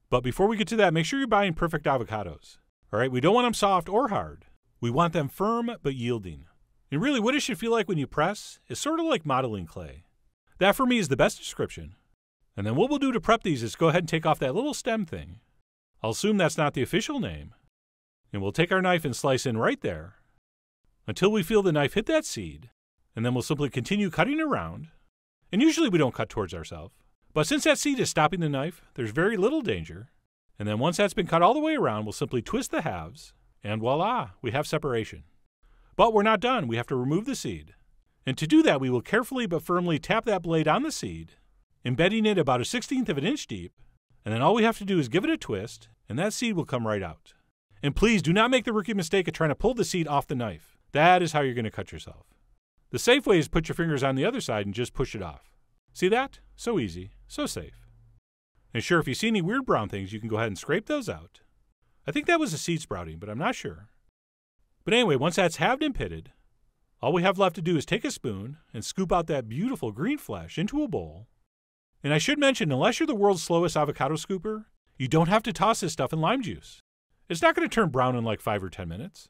But before we get to that, make sure you're buying perfect avocados. All right, we don't want them soft or hard. We want them firm but yielding. And really what it should feel like when you press is sort of like modeling clay. That for me is the best description. And then what we'll do to prep these is go ahead and take off that little stem thing. I'll assume that's not the official name. And we'll take our knife and slice in right there until we feel the knife hit that seed, and then we'll simply continue cutting around. And usually we don't cut towards ourselves, but since that seed is stopping the knife, there's very little danger. And then once that's been cut all the way around, we'll simply twist the halves, and voila, we have separation. But we're not done. We have to remove the seed. And to do that, we will carefully but firmly tap that blade on the seed, embedding it about 1/16 of an inch deep, and then all we have to do is give it a twist, and that seed will come right out. And please do not make the rookie mistake of trying to pull the seed off the knife. That is how you're going to cut yourself. The safe way is put your fingers on the other side and just push it off. See that? So easy, so safe. And sure, if you see any weird brown things, you can go ahead and scrape those out. I think that was a seed sprouting, but I'm not sure. But anyway, once that's halved and pitted, all we have left to do is take a spoon and scoop out that beautiful green flesh into a bowl. And I should mention, unless you're the world's slowest avocado scooper, you don't have to toss this stuff in lime juice. It's not going to turn brown in like 5 or 10 minutes.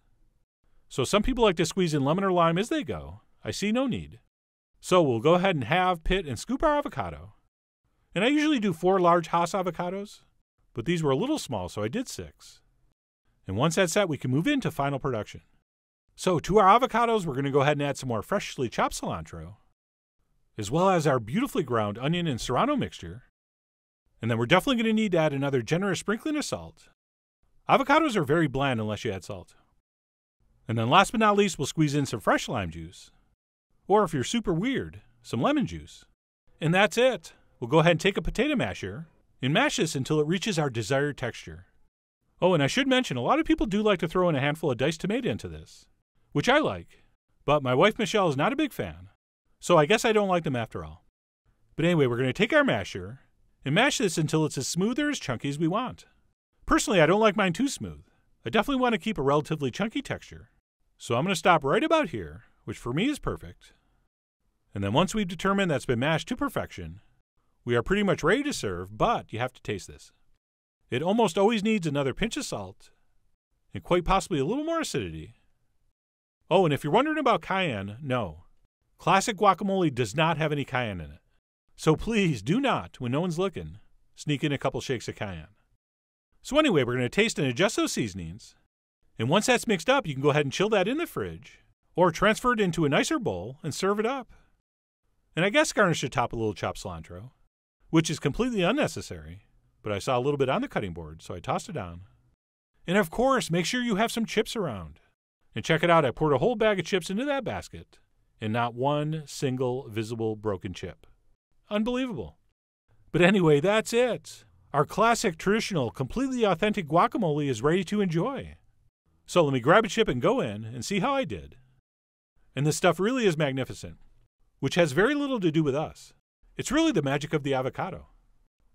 So some people like to squeeze in lemon or lime as they go. I see no need. So we'll go ahead and halve, pit, and scoop our avocado. And I usually do 4 large Hass avocados, but these were a little small, so I did 6. And once that's set, we can move into final production. So to our avocados, we're going to go ahead and add some more freshly chopped cilantro, as well as our beautifully ground onion and serrano mixture. And then we're definitely going to need to add another generous sprinkling of salt. Avocados are very bland unless you add salt. And then last but not least, we'll squeeze in some fresh lime juice. Or if you're super weird, some lemon juice. And that's it. We'll go ahead and take a potato masher and mash this until it reaches our desired texture. Oh, and I should mention, a lot of people do like to throw in a handful of diced tomato into this, which I like, but my wife Michelle is not a big fan, so I guess I don't like them after all. But anyway, we're going to take our masher and mash this until it's as smooth or as chunky as we want. Personally, I don't like mine too smooth. I definitely want to keep a relatively chunky texture. So I'm going to stop right about here, which for me is perfect. And then once we've determined that's been mashed to perfection, we are pretty much ready to serve, but you have to taste this. It almost always needs another pinch of salt, and quite possibly a little more acidity. Oh, and if you're wondering about cayenne, no. Classic guacamole does not have any cayenne in it. So please do not, when no one's looking, sneak in a couple shakes of cayenne. So anyway, we're going to taste and adjust those seasonings. And once that's mixed up, you can go ahead and chill that in the fridge, or transfer it into a nicer bowl and serve it up. And I guess garnish the top with a little chopped cilantro, which is completely unnecessary, but I saw a little bit on the cutting board, so I tossed it on. And of course, make sure you have some chips around. And check it out, I poured a whole bag of chips into that basket, and not one single visible broken chip. Unbelievable. But anyway, that's it. Our classic, traditional, completely authentic guacamole is ready to enjoy. So let me grab a chip and go in and see how I did. And this stuff really is magnificent, which has very little to do with us. It's really the magic of the avocado.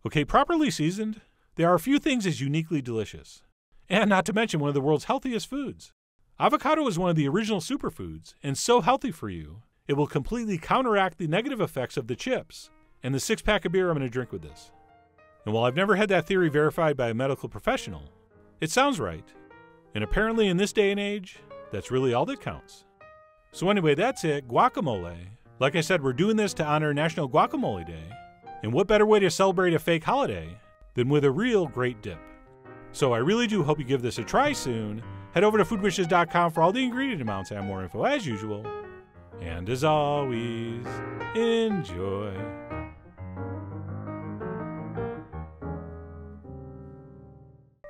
Okay, properly seasoned, there are a few things as uniquely delicious. And not to mention one of the world's healthiest foods. Avocado is one of the original superfoods, and so healthy for you, it will completely counteract the negative effects of the chips and the 6-pack of beer I'm going to drink with this. And while I've never had that theory verified by a medical professional, it sounds right. And apparently in this day and age, that's really all that counts. So anyway, that's it, guacamole. Like I said, we're doing this to honor National Guacamole Day. And what better way to celebrate a fake holiday than with a real great dip? So I really do hope you give this a try soon. Head over to foodwishes.com for all the ingredient amounts and more info as usual. And as always, enjoy.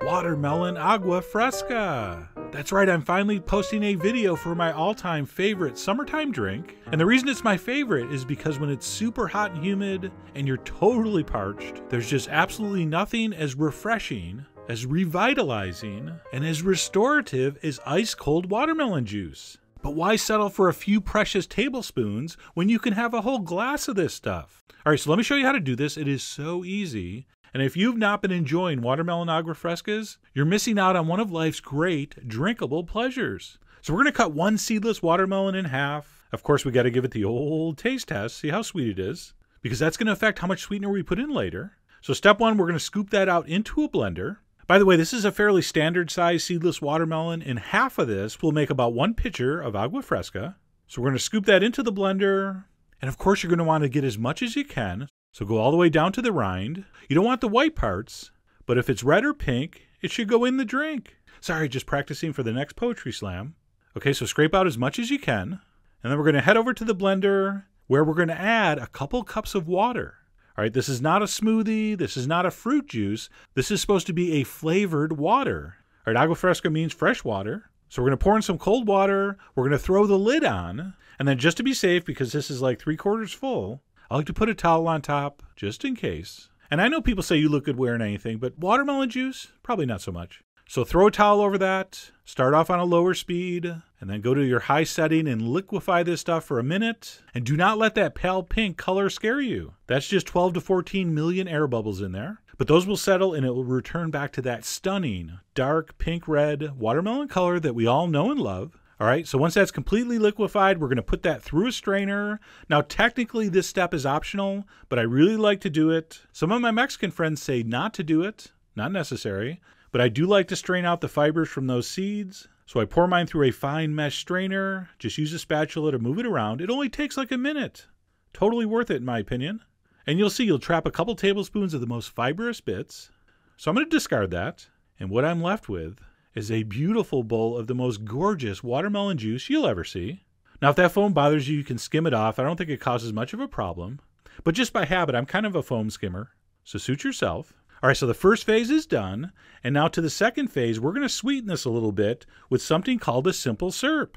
Watermelon Agua Fresca. That's right, I'm finally posting a video for my all-time favorite summertime drink. And the reason it's my favorite is because when it's super hot and humid and you're totally parched, there's just absolutely nothing as refreshing, as revitalizing, and as restorative as ice-cold watermelon juice. But why settle for a few precious tablespoons when you can have a whole glass of this stuff? All right, so let me show you how to do this. It is so easy. And if you've not been enjoying Watermelon Agua Frescas, you're missing out on one of life's great drinkable pleasures. So we're going to cut one seedless watermelon in half. Of course, we got to give it the old taste test, see how sweet it is, because that's going to affect how much sweetener we put in later. So step one, we're going to scoop that out into a blender. By the way, this is a fairly standard size seedless watermelon, and half of this will make about 1 pitcher of Agua Fresca. So we're going to scoop that into the blender. And of course, you're going to want to get as much as you can. So go all the way down to the rind. You don't want the white parts, but if it's red or pink, it should go in the drink. Sorry, just practicing for the next poetry slam. Okay, so scrape out as much as you can. And then we're going to head over to the blender where we're going to add a couple cups of water. All right, this is not a smoothie. This is not a fruit juice. This is supposed to be a flavored water. All right, agua fresca means fresh water. So we're going to pour in some cold water. We're going to throw the lid on. And then just to be safe, because this is like 3/4 full, I like to put a towel on top just in case. And I know people say you look good wearing anything, but watermelon juice, probably not so much. So throw a towel over that, start off on a lower speed, and then go to your high setting and liquefy this stuff for a minute. And do not let that pale pink color scare you. That's just 12 to 14 million air bubbles in there. But those will settle and it will return back to that stunning, dark pink-red watermelon color that we all know and love. All right, so once that's completely liquefied, we're going to put that through a strainer. Now, technically, this step is optional, but I really like to do it. Some of my Mexican friends say not to do it, not necessary, but I do like to strain out the fibers from those seeds. So I pour mine through a fine mesh strainer. Just use a spatula to move it around. It only takes like a minute. Totally worth it, in my opinion. And you'll see you'll trap a couple tablespoons of the most fibrous bits. So I'm going to discard that. And what I'm left with is a beautiful bowl of the most gorgeous watermelon juice you'll ever see. Now, if that foam bothers you, you can skim it off. I don't think it causes much of a problem. But just by habit, I'm kind of a foam skimmer. So suit yourself. All right, so the first phase is done. And now to the second phase, we're going to sweeten this a little bit with something called a simple syrup.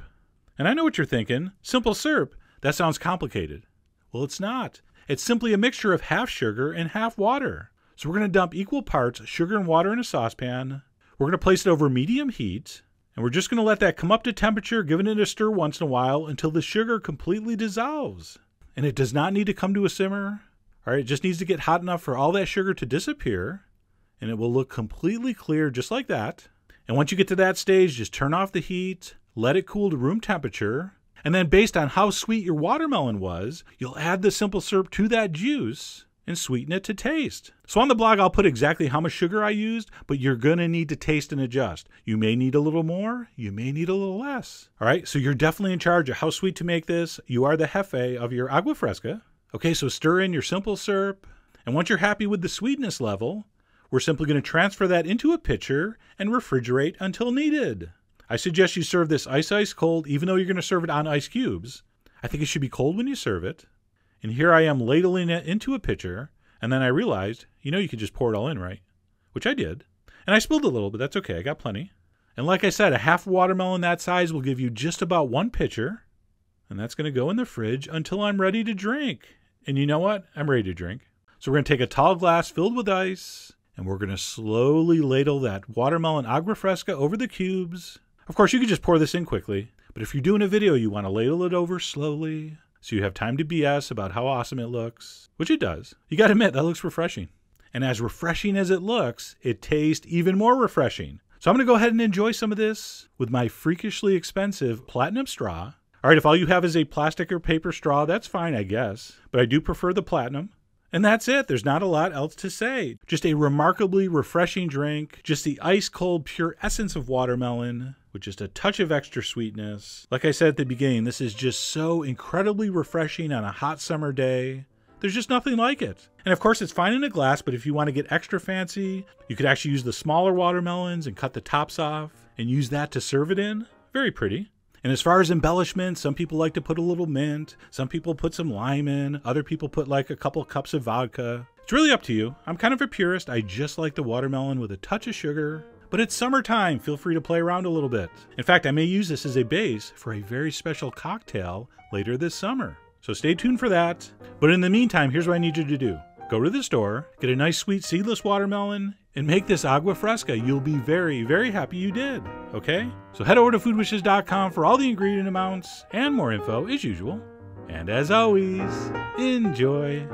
And I know what you're thinking. Simple syrup? That sounds complicated. Well, it's not. It's simply a mixture of half sugar and half water. So we're going to dump equal parts sugar and water in a saucepan. We're going to place it over medium heat. And we're just going to let that come up to temperature, giving it a stir once in a while until the sugar completely dissolves. And it does not need to come to a simmer. All right, it just needs to get hot enough for all that sugar to disappear. And it will look completely clear just like that. And once you get to that stage, just turn off the heat, let it cool to room temperature. And then based on how sweet your watermelon was, you'll add the simple syrup to that juice and sweeten it to taste. So on the blog, I'll put exactly how much sugar I used, but you're going to need to taste and adjust. You may need a little more, you may need a little less. All right, so you're definitely in charge of how sweet to make this. You are the jefe of your agua fresca. Okay, so stir in your simple syrup. And once you're happy with the sweetness level, we're simply going to transfer that into a pitcher and refrigerate until needed. I suggest you serve this ice cold, even though you're going to serve it on ice cubes. I think it should be cold when you serve it. And here I am ladling it into a pitcher. And then I realized, you could just pour it all in, right? Which I did. And I spilled a little, but that's okay. I got plenty. And like I said, a half watermelon that size will give you just about one pitcher. And that's going to go in the fridge until I'm ready to drink. And you know what? I'm ready to drink. So we're going to take a tall glass filled with ice. And we're going to slowly ladle that watermelon agua fresca over the cubes. Of course, you could just pour this in quickly, but if you're doing a video, you want to ladle it over slowly so you have time to BS about how awesome it looks, which it does. You got to admit, that looks refreshing. And as refreshing as it looks, it tastes even more refreshing. So I'm going to go ahead and enjoy some of this with my freakishly expensive platinum straw. All right, if all you have is a plastic or paper straw, that's fine, I guess, but I do prefer the platinum. And that's it. There's not a lot else to say. Just a remarkably refreshing drink. Just the ice-cold, pure essence of watermelon with just a touch of extra sweetness. Like I said at the beginning, this is just so incredibly refreshing on a hot summer day. There's just nothing like it. And of course, it's fine in a glass, but if you want to get extra fancy, you could actually use the smaller watermelons and cut the tops off and use that to serve it in. Very pretty. And as far as embellishments, some people like to put a little mint, some people put some lime in, other people put like a couple cups of vodka. It's really up to you. I'm kind of a purist. I just like the watermelon with a touch of sugar. But it's summertime. Feel free to play around a little bit. In fact, I may use this as a base for a very special cocktail later this summer. So stay tuned for that. But in the meantime, here's what I need you to do. Go to the store, get a nice sweet seedless watermelon, and make this agua fresca. You'll be very, very happy you did, okay? So head over to foodwishes.com for all the ingredient amounts and more info as usual. And as always, enjoy.